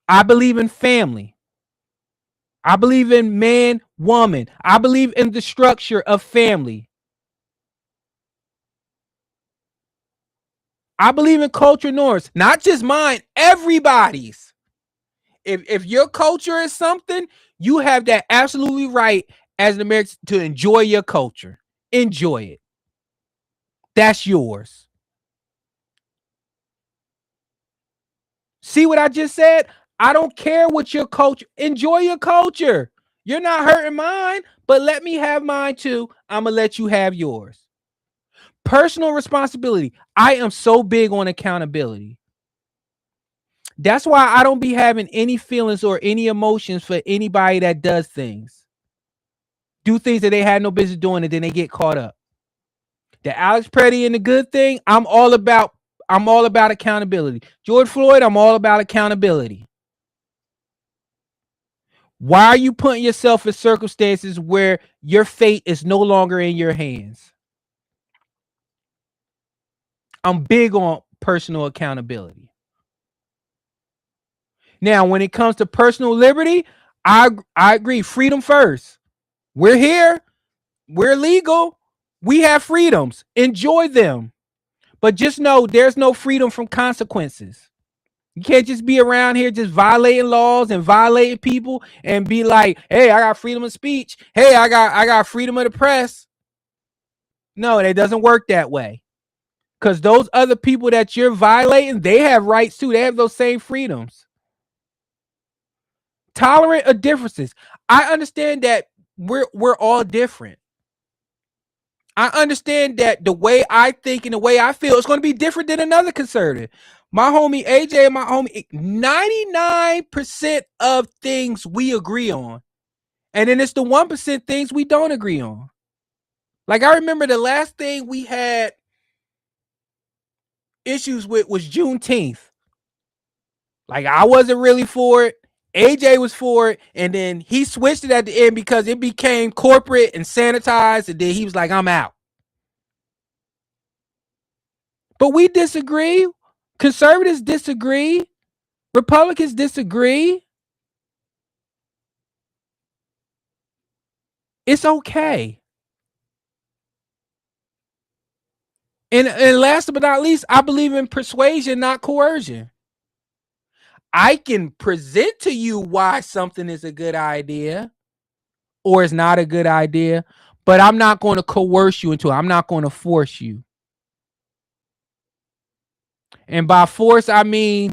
I believe in family. I believe in man, woman. I believe in the structure of family. I believe in culture norms, not just mine, everybody's. If your culture is something, you have that absolutely right as an American to enjoy your culture. Enjoy it. That's yours. See what I just said? I don't care what your culture. Enjoy your culture. You're not hurting mine, but let me have mine too. I'm going to let you have yours. Personal responsibility. I am so big on accountability. That's why I don't be having any feelings or any emotions for anybody that does things. Do things that they had no business doing, and then they get caught up. The Alex Petty and the good thing, I'm all about accountability. George Floyd, I'm all about accountability. Why are you putting yourself in circumstances where your fate is no longer in your hands? I'm big on personal accountability. Now, when it comes to personal liberty, I agree. Freedom first. We're here. We're legal. We have freedoms. Enjoy them. But just know there's no freedom from consequences. You can't just be around here just violating laws and violating people and be like, hey, I got freedom of speech. Hey, I got freedom of the press. No, it doesn't work that way. Because those other people that you're violating, they have rights too. They have those same freedoms. Tolerant of differences. I understand that we're all different. I understand that the way I think and the way I feel is going to be different than another conservative. My homie AJ and my homie, 99% of things we agree on. And then it's the 1% things we don't agree on. Like, I remember the last thing we had issues with was Juneteenth. Like, I wasn't really for it. AJ was for it. And then he switched it at the end because it became corporate and sanitized. And then he was like, I'm out. But we disagree. Conservatives disagree. Republicans disagree. It's okay. And last but not least, I believe in persuasion, not coercion. I can present to you why something is a good idea or is not a good idea, but I'm not going to coerce you into it. I'm not going to force you. And by force, I mean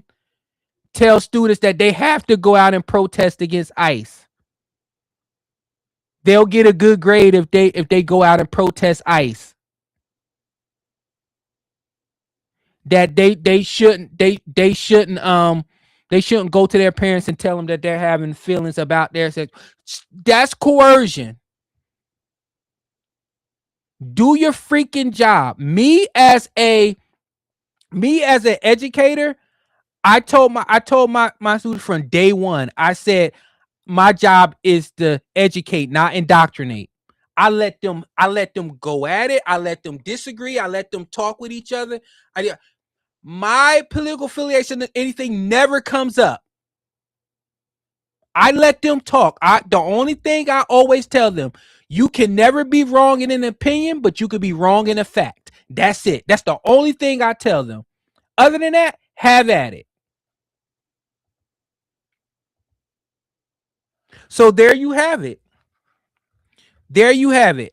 tell students that they have to go out and protest against ICE. They'll get a good grade if they go out and protest ICE. That they shouldn't go to their parents and tell them that they're having feelings about their sex. That's coercion. Do your freaking job. Me as an educator, I told my students from day one, I said, my job is to educate, not indoctrinate. I let them go at it. I let them disagree. I let them talk with each other. My political affiliation, anything never comes up. I let them talk. The only thing I always tell them, you can never be wrong in an opinion, but you could be wrong in a fact. That's it. That's the only thing I tell them. Other than that, have at it. So there you have it. There you have it.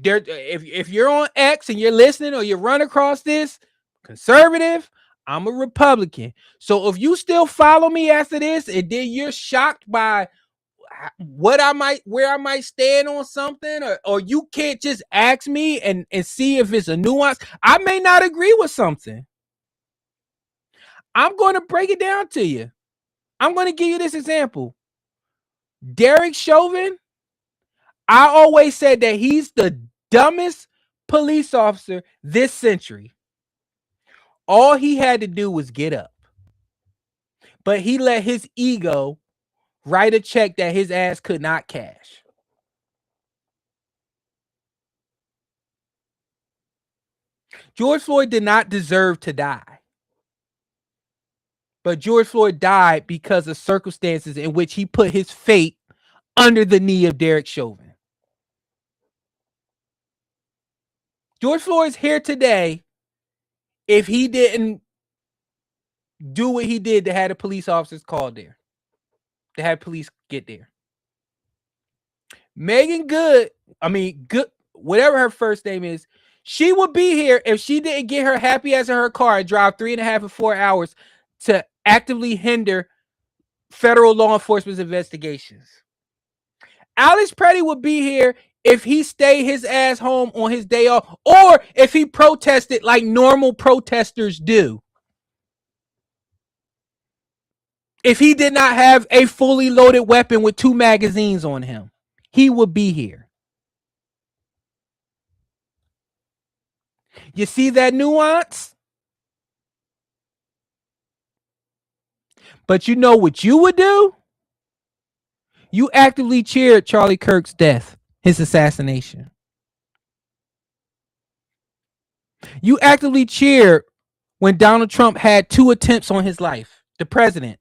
If you're on X and you're listening or you run across this conservative, I'm a Republican. So if you still follow me after this, and then you're shocked by where I might stand on something, or you can't just ask me and see if it's a nuance. I may not agree with something. I'm going to break it down to you. I'm going to give you this example. Derek Chauvin, I always said that he's the dumbest police officer this century. All he had to do was get up. But he let his ego write a check that his ass could not cash. George Floyd did not deserve to die. But George Floyd died because of circumstances in which he put his fate under the knee of Derek Chauvin. George Floyd's here today if he didn't do what he did to have the police officers called there, to have police get there. Megan Good, whatever her first name is, she would be here if she didn't get her happy ass in her car and drive 3.5 or 4 hours to actively hinder federal law enforcement's investigations. Alex Petty would be here if he stayed his ass home on his day off, or if he protested like normal protesters do. If he did not have a fully loaded weapon with 2 magazines on him, he would be here. You see that nuance? But you know what you would do? You actively cheered Charlie Kirk's death, his assassination. You actively cheered when Donald Trump had 2 attempts on his life, the president.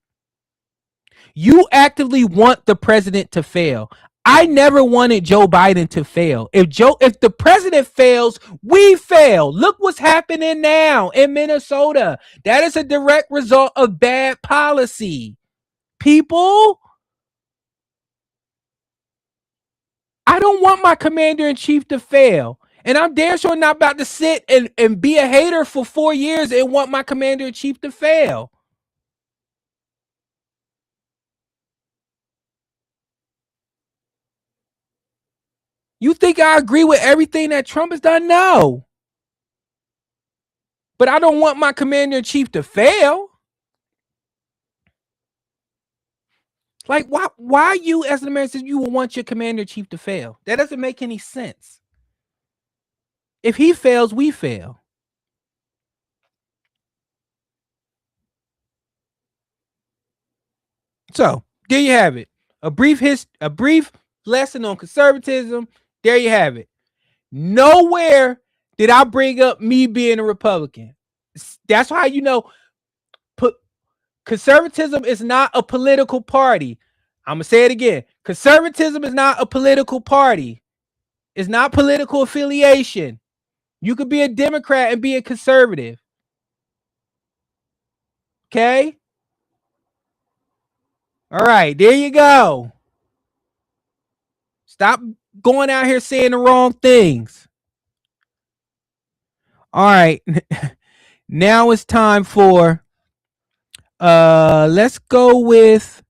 You actively want the president to fail. I never wanted Joe Biden to fail. If the president fails, we fail. Look what's happening now in Minnesota. That is a direct result of bad policy. People, I don't want my commander-in-chief to fail. And I'm damn sure not about to sit and be a hater for 4 years and want my commander-in-chief to fail. You think I agree with everything that Trump has done? No. But I don't want my commander-in-chief to fail. Like, why you as an American, you would want your commander-in-chief to fail? That doesn't make any sense. If he fails, we fail. So, there you have it. A brief lesson on conservatism. There you have it. Nowhere did I bring up me being a Republican. That's how you know conservatism is not a political party. I'm going to say it again. Conservatism is not a political party. It's not political affiliation. You could be a Democrat and be a conservative. Okay? All right, there you go. Stop going out here saying the wrong things. All right. Now it's time for let's go with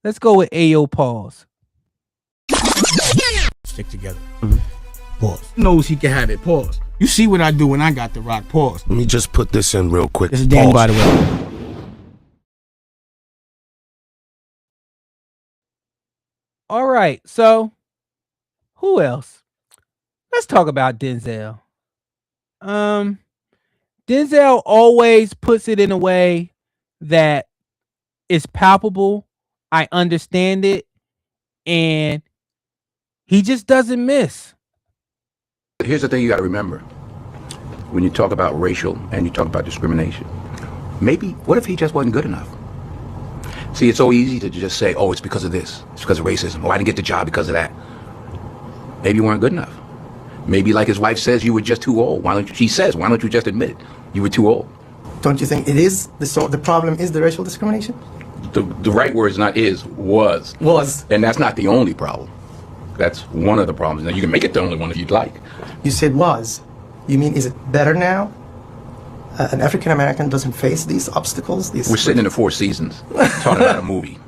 Ayo Pause. Stick together. Pause. Knows he can have it. Pause. You see what I do when I got the rock. Pause. Let me just put this in real quick. This is Danny, by the way. All right, so who else? Let's talk about Denzel. Denzel always puts it in a way that is palpable. I understand it, and he just doesn't miss. Here's the thing you got to remember. When you talk about racial and you talk about discrimination, maybe, what if he just wasn't good enough? See, it's so easy to just say, oh, it's because of this. It's because of racism. Oh, I didn't get the job because of that. Maybe you weren't good enough. Maybe, like his wife says, you were just too old. She says, why don't you just admit it? You were too old. Don't you think it is the problem is the racial discrimination? The right word is not is, was. Was. And that's not the only problem. That's one of the problems. Now, you can make it the only one if you'd like. You said was. You mean, is it better now? an African American doesn't face these obstacles? We're sitting in the Four Seasons talking about a movie.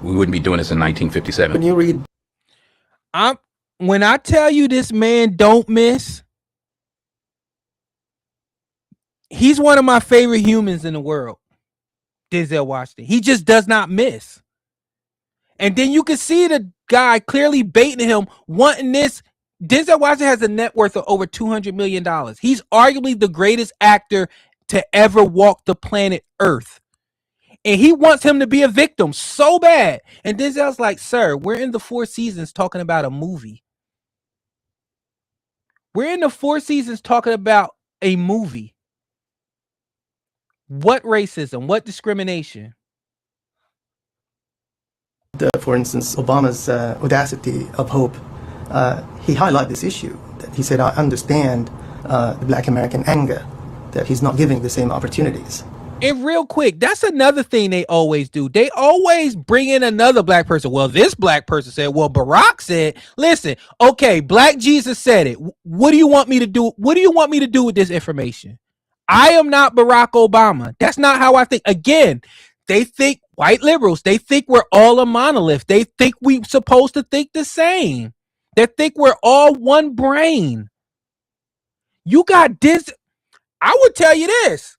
We wouldn't be doing this in 1957. When you read, when I tell you this man don't miss, he's one of my favorite humans in the world. Denzel Washington. He just does not miss. And then you can see the guy clearly baiting him, wanting this. Denzel Washington has a net worth of over $200 million. He's arguably the greatest actor to ever walk the planet Earth. And he wants him to be a victim so bad. And Denzel's like, sir, we're in the Four Seasons talking about a movie. We're in the Four Seasons talking about a movie. What racism? What discrimination? for instance, Obama's audacity of hope, he highlighted this issue. That he said, I understand the Black American anger, that he's not giving the same opportunities. And real quick, that's another thing they always do. They always bring in another black person. Well, this black person said, well, Barack said, listen, okay, Black Jesus said it. What do you want me to do? What do you want me to do with this information? I am not Barack Obama. That's not how I think. Again, they think, white liberals, they think we're all a monolith. They think we're supposed to think the same. They think we're all one brain. You got this. I would tell you this.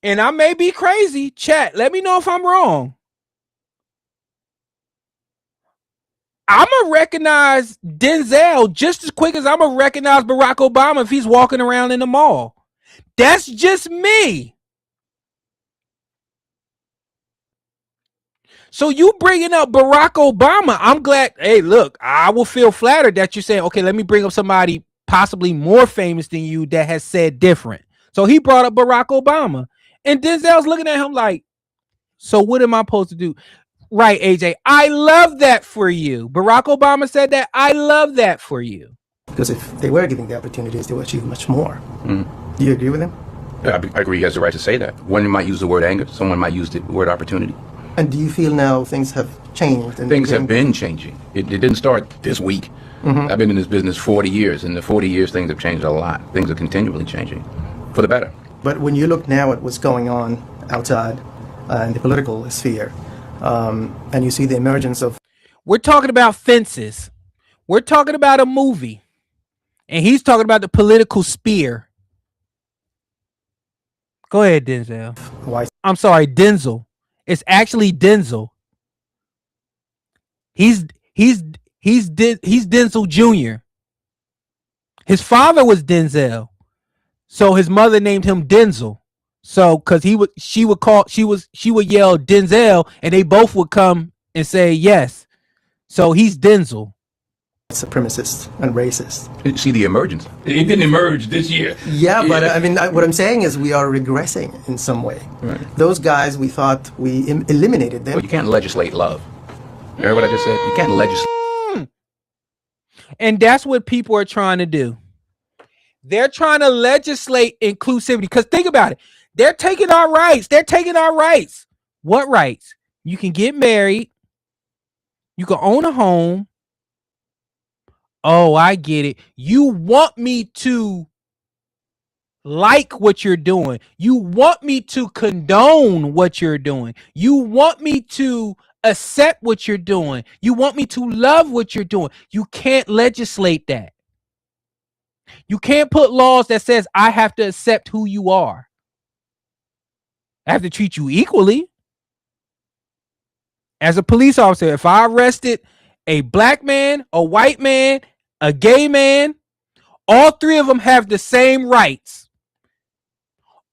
And I may be crazy. Chat, let me know if I'm wrong. I'm going to recognize Denzel just as quick as I'm going to recognize Barack Obama if he's walking around in the mall. That's just me. So you bringing up Barack Obama, I'm glad. Hey, look, I will feel flattered that you're saying, okay, let me bring up somebody possibly more famous than you that has said different. So he brought up Barack Obama. And Denzel's looking at him like, so what am I supposed to do? Right, AJ. I love that for you. Barack Obama said that. I love that for you. Because if they were giving the opportunities, they would achieve much more. Do you agree with him? Yeah, I agree. He has the right to say that. One might use the word anger. Someone might use the word opportunity. And do you feel now things have changed? And things have been changing. It didn't start this week. I've been in this business 40 years. In the 40 years, things have changed a lot. Things are continually changing for the better. But when you look now at what's going on outside in the political sphere, and you see the emergence of... We're talking about fences. We're talking about a movie. And he's talking about the political sphere. Go ahead, Denzel. Why? I'm sorry, Denzel. It's actually Denzel. He's Denzel Jr. His father was Denzel. So his mother named him Denzel. So because she would yell Denzel, and they both would come and say yes. So he's Denzel. Supremacist and racist. See the emergence. It didn't emerge this year. Yeah, but I mean, what I'm saying is we are regressing in some way. Right. Those guys, we thought we eliminated them. Well, you can't legislate love. You heard what I just said? You can't legislate. And that's what people are trying to do. They're trying to legislate inclusivity. Because think about it. They're taking our rights. They're taking our rights. What rights? You can get married. You can own a home. Oh, I get it. You want me to like what you're doing. You want me to condone what you're doing. You want me to accept what you're doing. You want me to love what you're doing. You can't legislate that. You can't put laws that says I have to accept who you are. I have to treat you equally. As a police officer, if I arrested a black man, a white man, a gay man, all three of them have the same rights.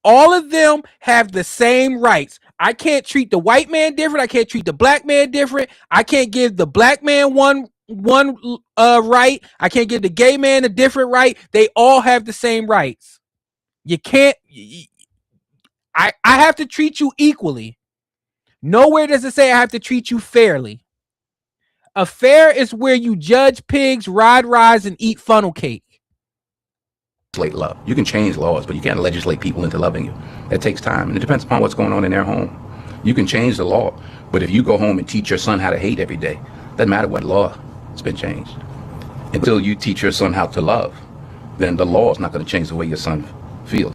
All of them have the same rights. I can't treat the white man different. I can't treat the black man different. I can't give the black man one right. I can't give the gay man a different right. They all have the same rights. You can't. I have to treat you equally. Nowhere does it say I have to treat you fairly. A fair is where you judge pigs, ride rides, and eat funnel cake. Legislate love. You can change laws, but you can't legislate people into loving you. That takes time, and it depends upon what's going on in their home. You can change the law, but if you go home and teach your son how to hate every day, doesn't matter what law has been changed. Until you teach your son how to love, then the law is not going to change the way your son feels.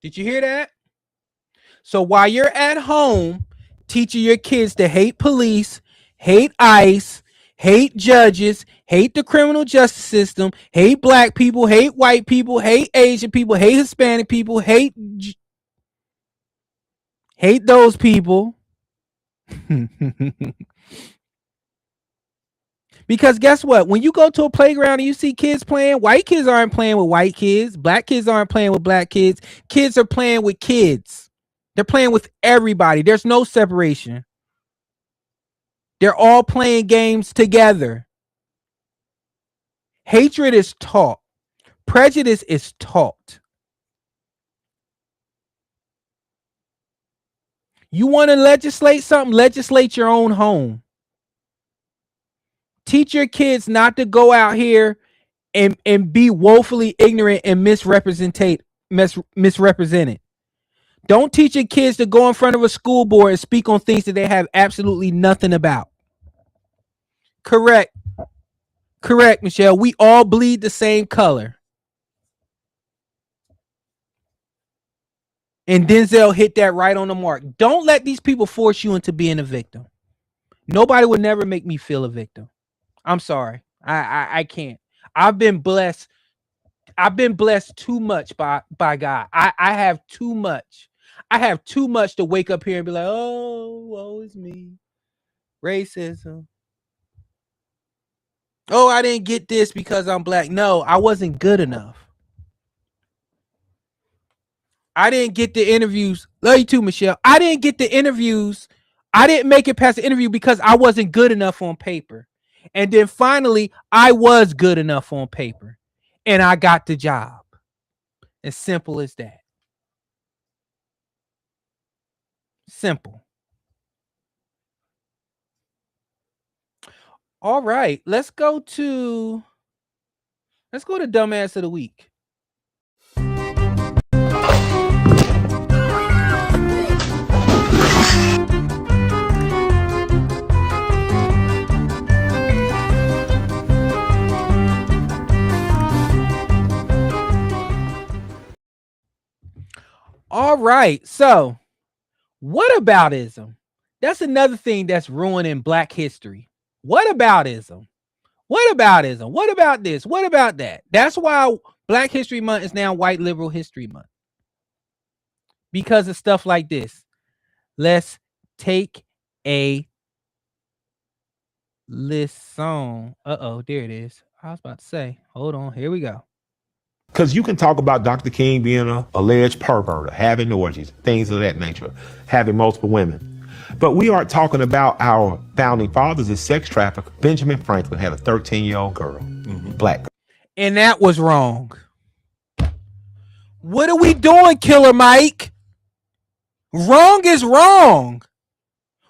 Did you hear that? So while you're at home teaching your kids to hate police, hate ICE, hate judges, hate the criminal justice system, hate black people, hate white people, hate Asian people, hate Hispanic people, hate those people. Because guess what? When you go to a playground and you see kids playing, white kids aren't playing with white kids. Black kids aren't playing with black kids. Kids are playing with kids. They're playing with everybody. There's no separation. They're all playing games together. Hatred is taught. Prejudice is taught. You want to legislate something? Legislate your own home. Teach your kids not to go out here and be woefully ignorant and misrepresented. Don't teach your kids to go in front of a school board and speak on things that they have absolutely nothing about. Correct, Michelle. We all bleed the same color. And Denzel hit that right on the mark. Don't let these people force you into being a victim. Nobody would never make me feel a victim. I'm sorry. I can't. I've been blessed. I've been blessed too much by God. I have too much. I have too much to wake up here and be like, oh, woe is me. Racism. Oh, I didn't get this because I'm black. No, I wasn't good enough. I didn't get the interviews. Love you too, Michelle. I didn't get the interviews. I didn't make it past the interview because I wasn't good enough on paper. And then finally, I was good enough on paper. And I got the job. As simple as that. Simple. All right, let's go to dumbass of the week. All right, so whataboutism? That's another thing that's ruining Black history. Whataboutism? Whataboutism? What about this? What about that? That's why Black History Month is now White Liberal History Month. Because of stuff like this. Let's take a listen. Uh-oh, there it is. I was about to say, hold on, here we go. Because you can talk about Dr. King being an alleged pervert, having orgies, things of that nature, having multiple women. But we aren't talking about our founding fathers as sex traffickers. Benjamin Franklin had a 13-year-old girl, black girl. And that was wrong. What are we doing, Killer Mike? Wrong is wrong.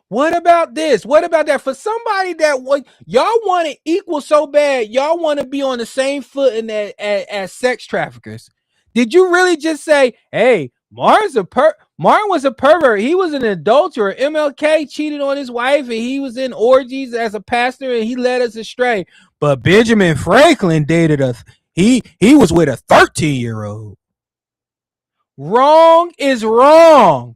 What about this? What about that? For somebody that y'all want to equal so bad, y'all want to be on the same footing as sex traffickers. Did you really just say, hey, Martin was a pervert. He was an adulterer. MLK cheated on his wife and he was in orgies as a pastor and he led us astray. But Benjamin Franklin dated us. He was with a 13-year-old. Wrong is wrong.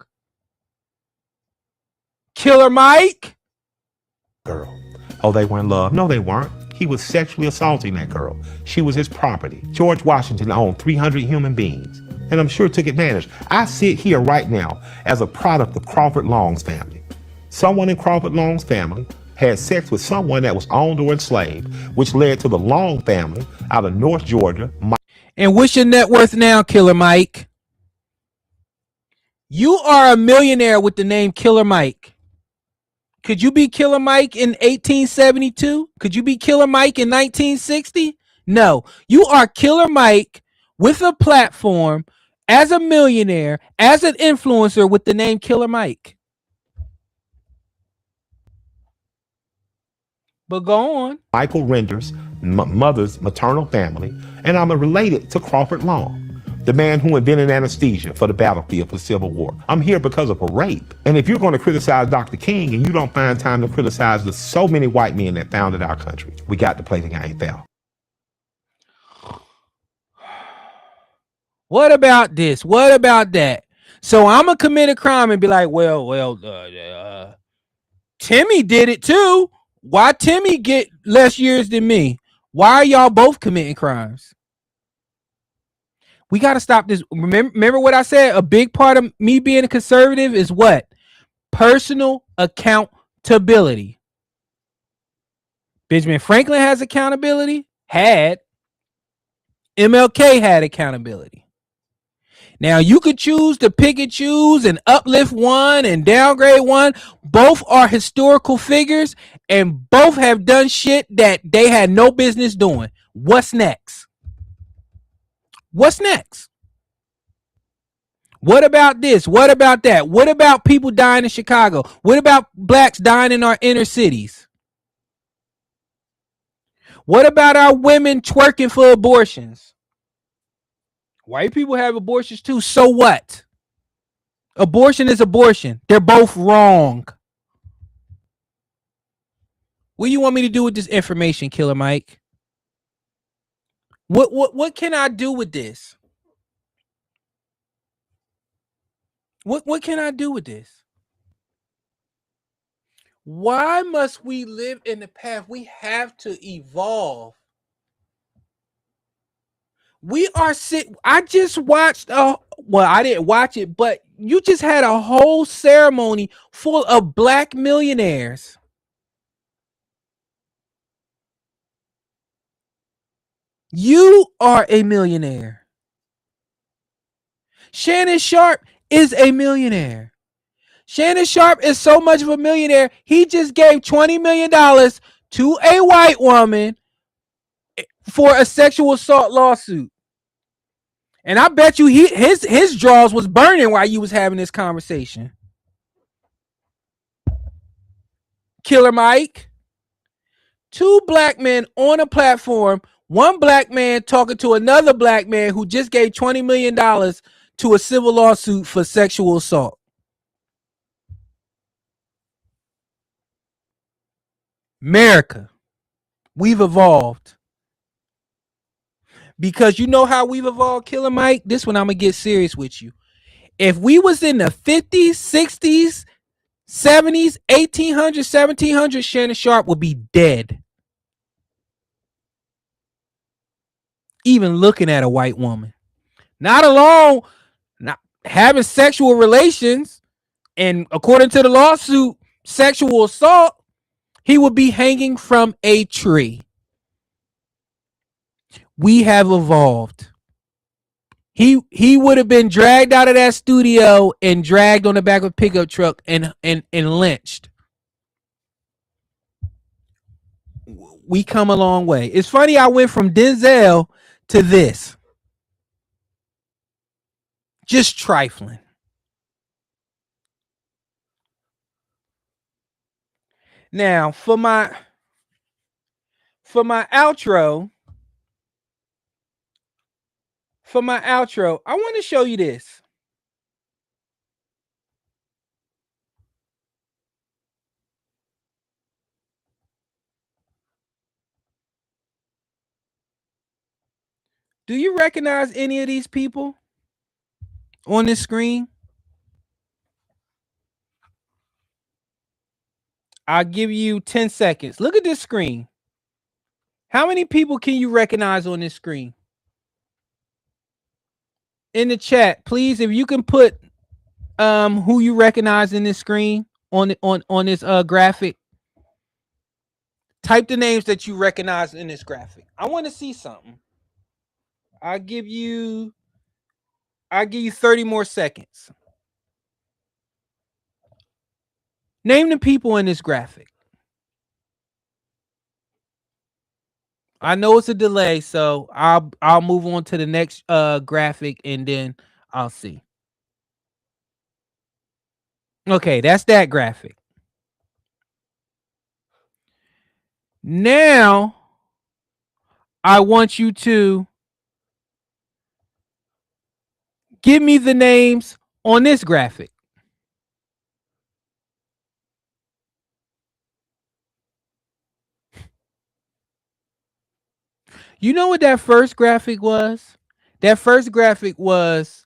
Killer Mike? Girl. Oh, they were in love. No, they weren't. He was sexually assaulting that girl. She was his property. George Washington owned 300 human beings, and I'm sure took advantage. I sit here right now as a product of Crawford Long's family. Someone in Crawford Long's family had sex with someone that was owned or enslaved, which led to the Long family out of North Georgia. And what's your net worth now, Killer Mike? You are a millionaire with the name Killer Mike. Could you be Killer Mike in 1872? Could you be Killer Mike in 1960? No, you are Killer Mike with a platform as a millionaire, as an influencer with the name Killer Mike. But go on. Michael Render's mother's maternal family, and I'm related to Crawford Long, the man who invented anesthesia for the battlefield for the Civil War. I'm here because of a rape. And if you're going to criticize Dr. King and you don't find time to criticize the so many white men that founded our country, we got to play the game fair. What about this? What about that? So I'm gonna commit a crime and be like, Timmy did it too. Why Timmy get less years than me? Why are y'all both committing crimes? We got to stop this. Remember what I said? A big part of me being a conservative is what? Personal accountability. Benjamin Franklin has accountability. MLK had accountability. Now you could choose to pick and choose and uplift one and downgrade one. Both are historical figures and both have done shit that they had no business doing. What's next? What's next? What about this? What about that? What about people dying in Chicago? What about blacks dying in our inner cities? What about our women twerking for abortions? White people have abortions too. So what? Abortion is abortion. They're both wrong. What do you want me to do with this information, Killer Mike? What can I do with this? What can I do with this? Why must we live in the past? We have to evolve. We are I just watched I didn't watch it, but you just had a whole ceremony full of black millionaires. You are a millionaire. Shannon Sharp is a millionaire. Shannon Sharp is so much of a millionaire, he just gave $20 million to a white woman for a sexual assault lawsuit. And I bet you his jaws was burning while you was having this conversation. Killer Mike. Two black men on a platform, one black man talking to another black man who just gave $20 million to a civil lawsuit for sexual assault. America, we've evolved. Because you know how we've evolved, Killer Mike? This one I'm going to get serious with you. If we was in the 50s, 60s, 70s, 1800s, 1700s, Shannon Sharp would be dead. Even looking at a white woman. Not alone not having sexual relations, and according to the lawsuit, sexual assault, he would be hanging from a tree. We have evolved. He would have been dragged out of that studio and dragged on the back of a pickup truck and lynched. We come a long way. It's funny I went from Denzel to this. Just trifling. Now, for my outro, I want to show you this. Do you recognize any of these people on this screen? I'll give you 10 seconds. Look at this screen. How many people can you recognize on this screen? In the chat, please, if you can put who you recognize in this screen on this graphic. Type the names that you recognize in this graphic. I want to see something. I'll give you 30 more seconds. Name the people in this graphic. I know it's a delay, so I'll move on to the next graphic and then I'll see. Okay, that's that graphic. Now, I want you to give me the names on this graphic. You know what that first graphic was? That first graphic was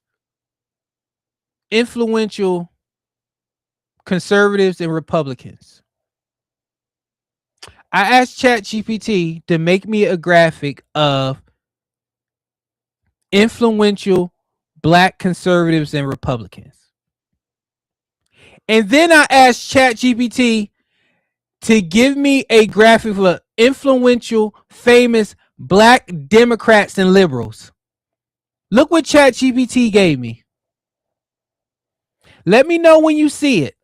influential conservatives and Republicans. I asked ChatGPT to make me a graphic of influential black conservatives and Republicans. And then I asked ChatGPT to give me a graphic of influential, famous black Democrats and liberals. Look what ChatGPT gave me. Let me know when you see it.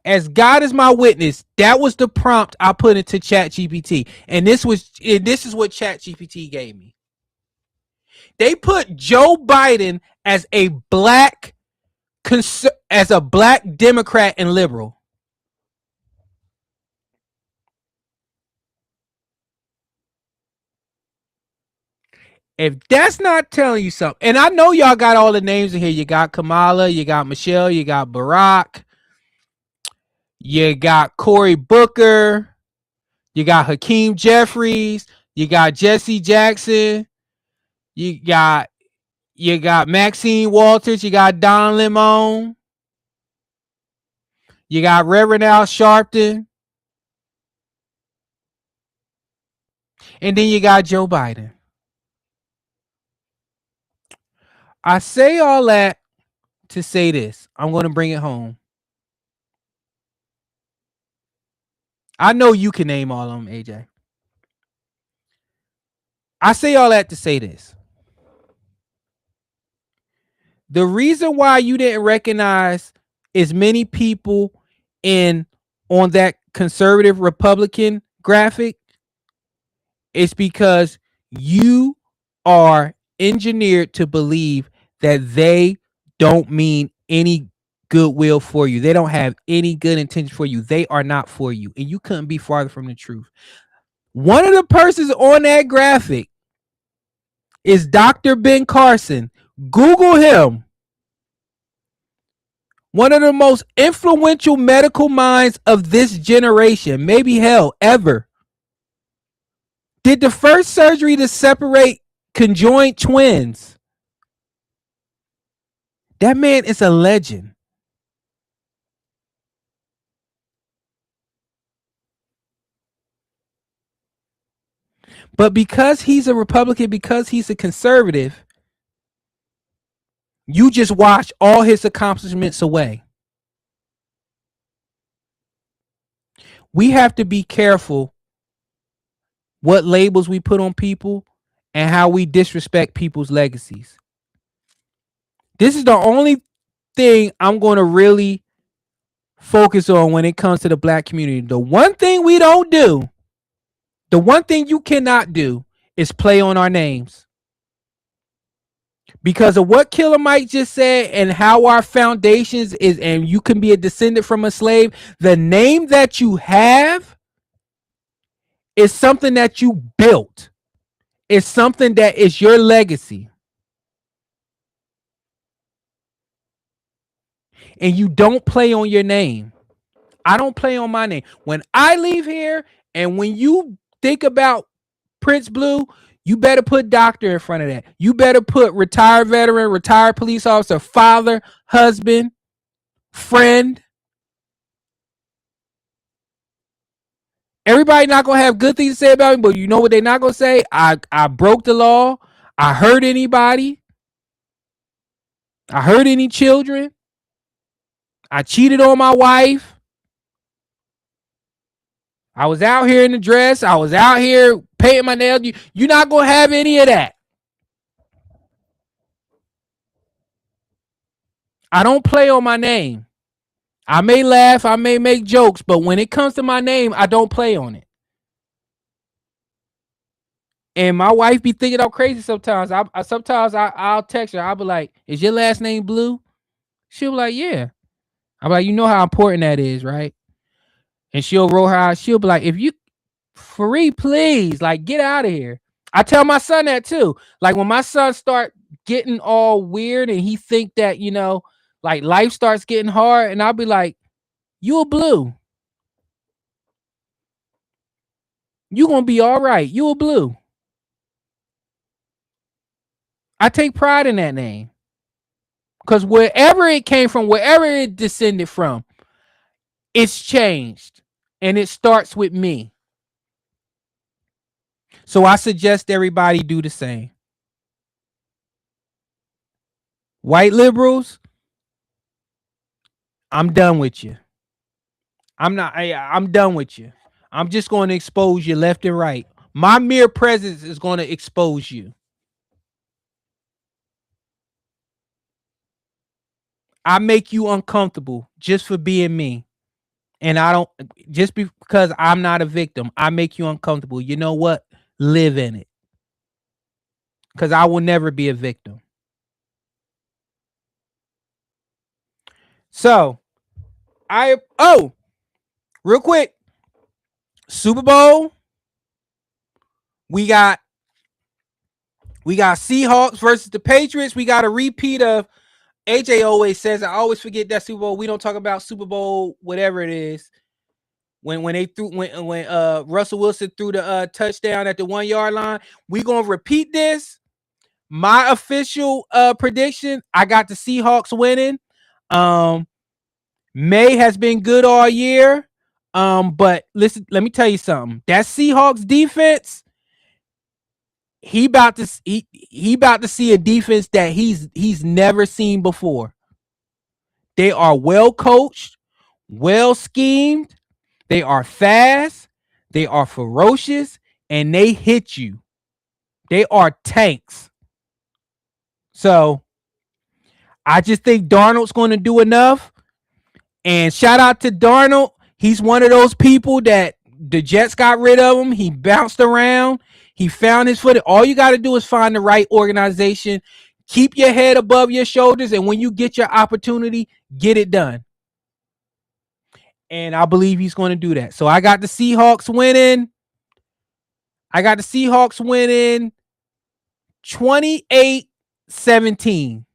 As God is my witness, that was the prompt I put into ChatGPT. And this is what ChatGPT gave me. They put Joe Biden as a black Democrat and liberal. If that's not telling you something, and I know y'all got all the names in here. You got Kamala, you got Michelle, you got Barack, you got Cory Booker, you got Hakeem Jeffries, you got Jesse Jackson, you got Maxine Walters, you got Don Lemon, you got Reverend Al Sharpton, and then you got Joe Biden. I say all that to say this. I'm going to bring it home. I know you can name all of them, AJ. I say all that to say this. The reason why you didn't recognize as many people on that conservative Republican graphic is because you are engineered to believe that they don't mean any goodwill for you. They don't have any good intention for you. They are not for you. And you couldn't be farther from the truth. One of the persons on that graphic is Dr. Ben Carson. Google him. One of the most influential medical minds of this generation, maybe hell, ever. Did the first surgery to separate conjoined twins. That man is a legend. But because he's a Republican, because he's a conservative, you just wash all his accomplishments away. We have to be careful what labels we put on people and how we disrespect people's legacies. This is the only thing I'm going to really focus on when it comes to the black community. The one thing we don't do, the one thing you cannot do is play on our names. Because of what Killer Mike just said and how our foundations is, and you can be a descendant from a slave, the name that you have is something that you built. It's something that is your legacy. And you don't play on your name. I don't play on my name. When I leave here and when you think about Prince Blue, you better put doctor in front of that. You better put retired veteran, retired police officer, father, husband, friend. Everybody not going to have good things to say about me, but you know what they're not going to say? I broke the law. I hurt anybody. I hurt any children. I cheated on my wife. I was out here in the dress. I was out here painting my nails. You're not going to have any of that. I don't play on my name. I may laugh. I may make jokes. But when it comes to my name, I don't play on it. And my wife be thinking I'm crazy sometimes. I'll text her. I'll be like, is your last name Blue? She'll be like, yeah. I'm like, you know how important that is, right? And she'll roll her eyes. She'll be like, if you, free, please, like, get out of here. I tell my son that too. Like when my son start getting all weird and he think that, you know, like life starts getting hard, and I'll be like, you a Blue. You gonna be all right. You a Blue. I take pride in that name. Because wherever it came from, wherever it descended from, it's changed. And it starts with me. So I suggest everybody do the same. White liberals, I'm done with you. I'm done with you. I'm just going to expose you left and right. My mere presence is going to expose you. I make you uncomfortable just for being me. And I don't, just because I'm not a victim, I make you uncomfortable. You know what? Live in it. Because I will never be a victim. So, real quick, Super Bowl. We got Seahawks versus the Patriots. We got a repeat of AJ always says, I always forget that Super Bowl. We don't talk about Super Bowl, whatever it is. When Russell Wilson threw the touchdown at the 1 yard line, we gonna repeat this. My official prediction: I got the Seahawks winning. May has been good all year, but listen, let me tell you something. That Seahawks defense, he about to see a defense that he's never seen before. They are well coached, well schemed. They are fast, they are ferocious, and they hit you. They are tanks. So I just think Darnold's going to do enough. And shout out to Darnold. He's one of those people that the Jets got rid of him. He bounced around. He found his footing. All you got to do is find the right organization. Keep your head above your shoulders. And when you get your opportunity, get it done. And I believe he's going to do that. So I got the Seahawks winning. 28-17.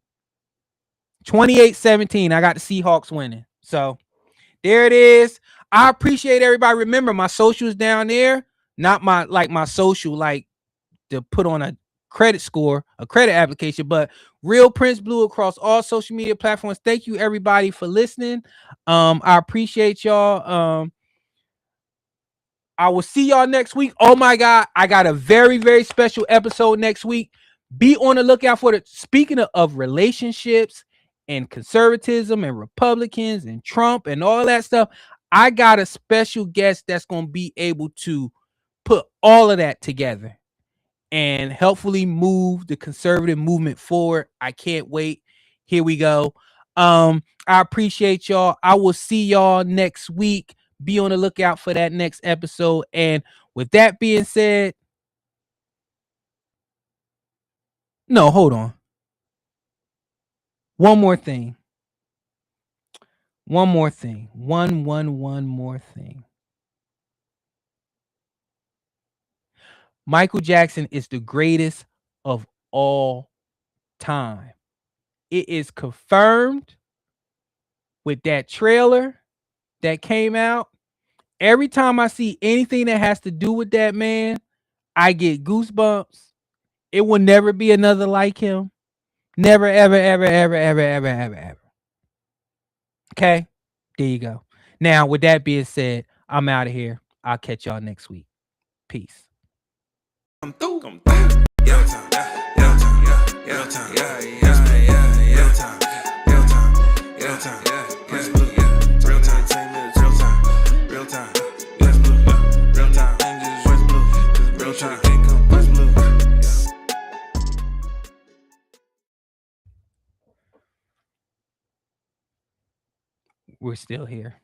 28-17. I got the Seahawks winning. So there it is. I appreciate everybody. Remember, my socials down there. Not my social, like to put on a credit score, a credit application, but Real Prince Blue across all social media platforms. Thank you everybody for listening. I appreciate y'all. I will see y'all next week. Oh my God, I got a very, very special episode next week. Be on the lookout for it. Speaking of relationships and conservatism and Republicans and Trump and all that stuff, I got a special guest that's going to be able to put all of that together and helpfully move the conservative movement forward. I can't wait. Here we go. I appreciate y'all. I will see y'all next week. Be on the lookout for that next episode. And with that being said, no, hold on. One more thing. One more thing. One more thing. Michael Jackson is the greatest of all time. It is confirmed with that trailer that came out. Every time I see anything that has to do with that man, I get goosebumps. It will never be another like him. Never, ever, ever, ever, ever, ever, ever, ever. Okay? There you go. Now, with that being said, I'm out of here. I'll catch y'all next week. Peace. Come through. Real time. Real time. Real time. Real time. Real time. Real time. Prince Blue. Real time. Real time. Real time. Prince Blue. Real time. Prince Blue. Real time. Prince Blue. We're still here.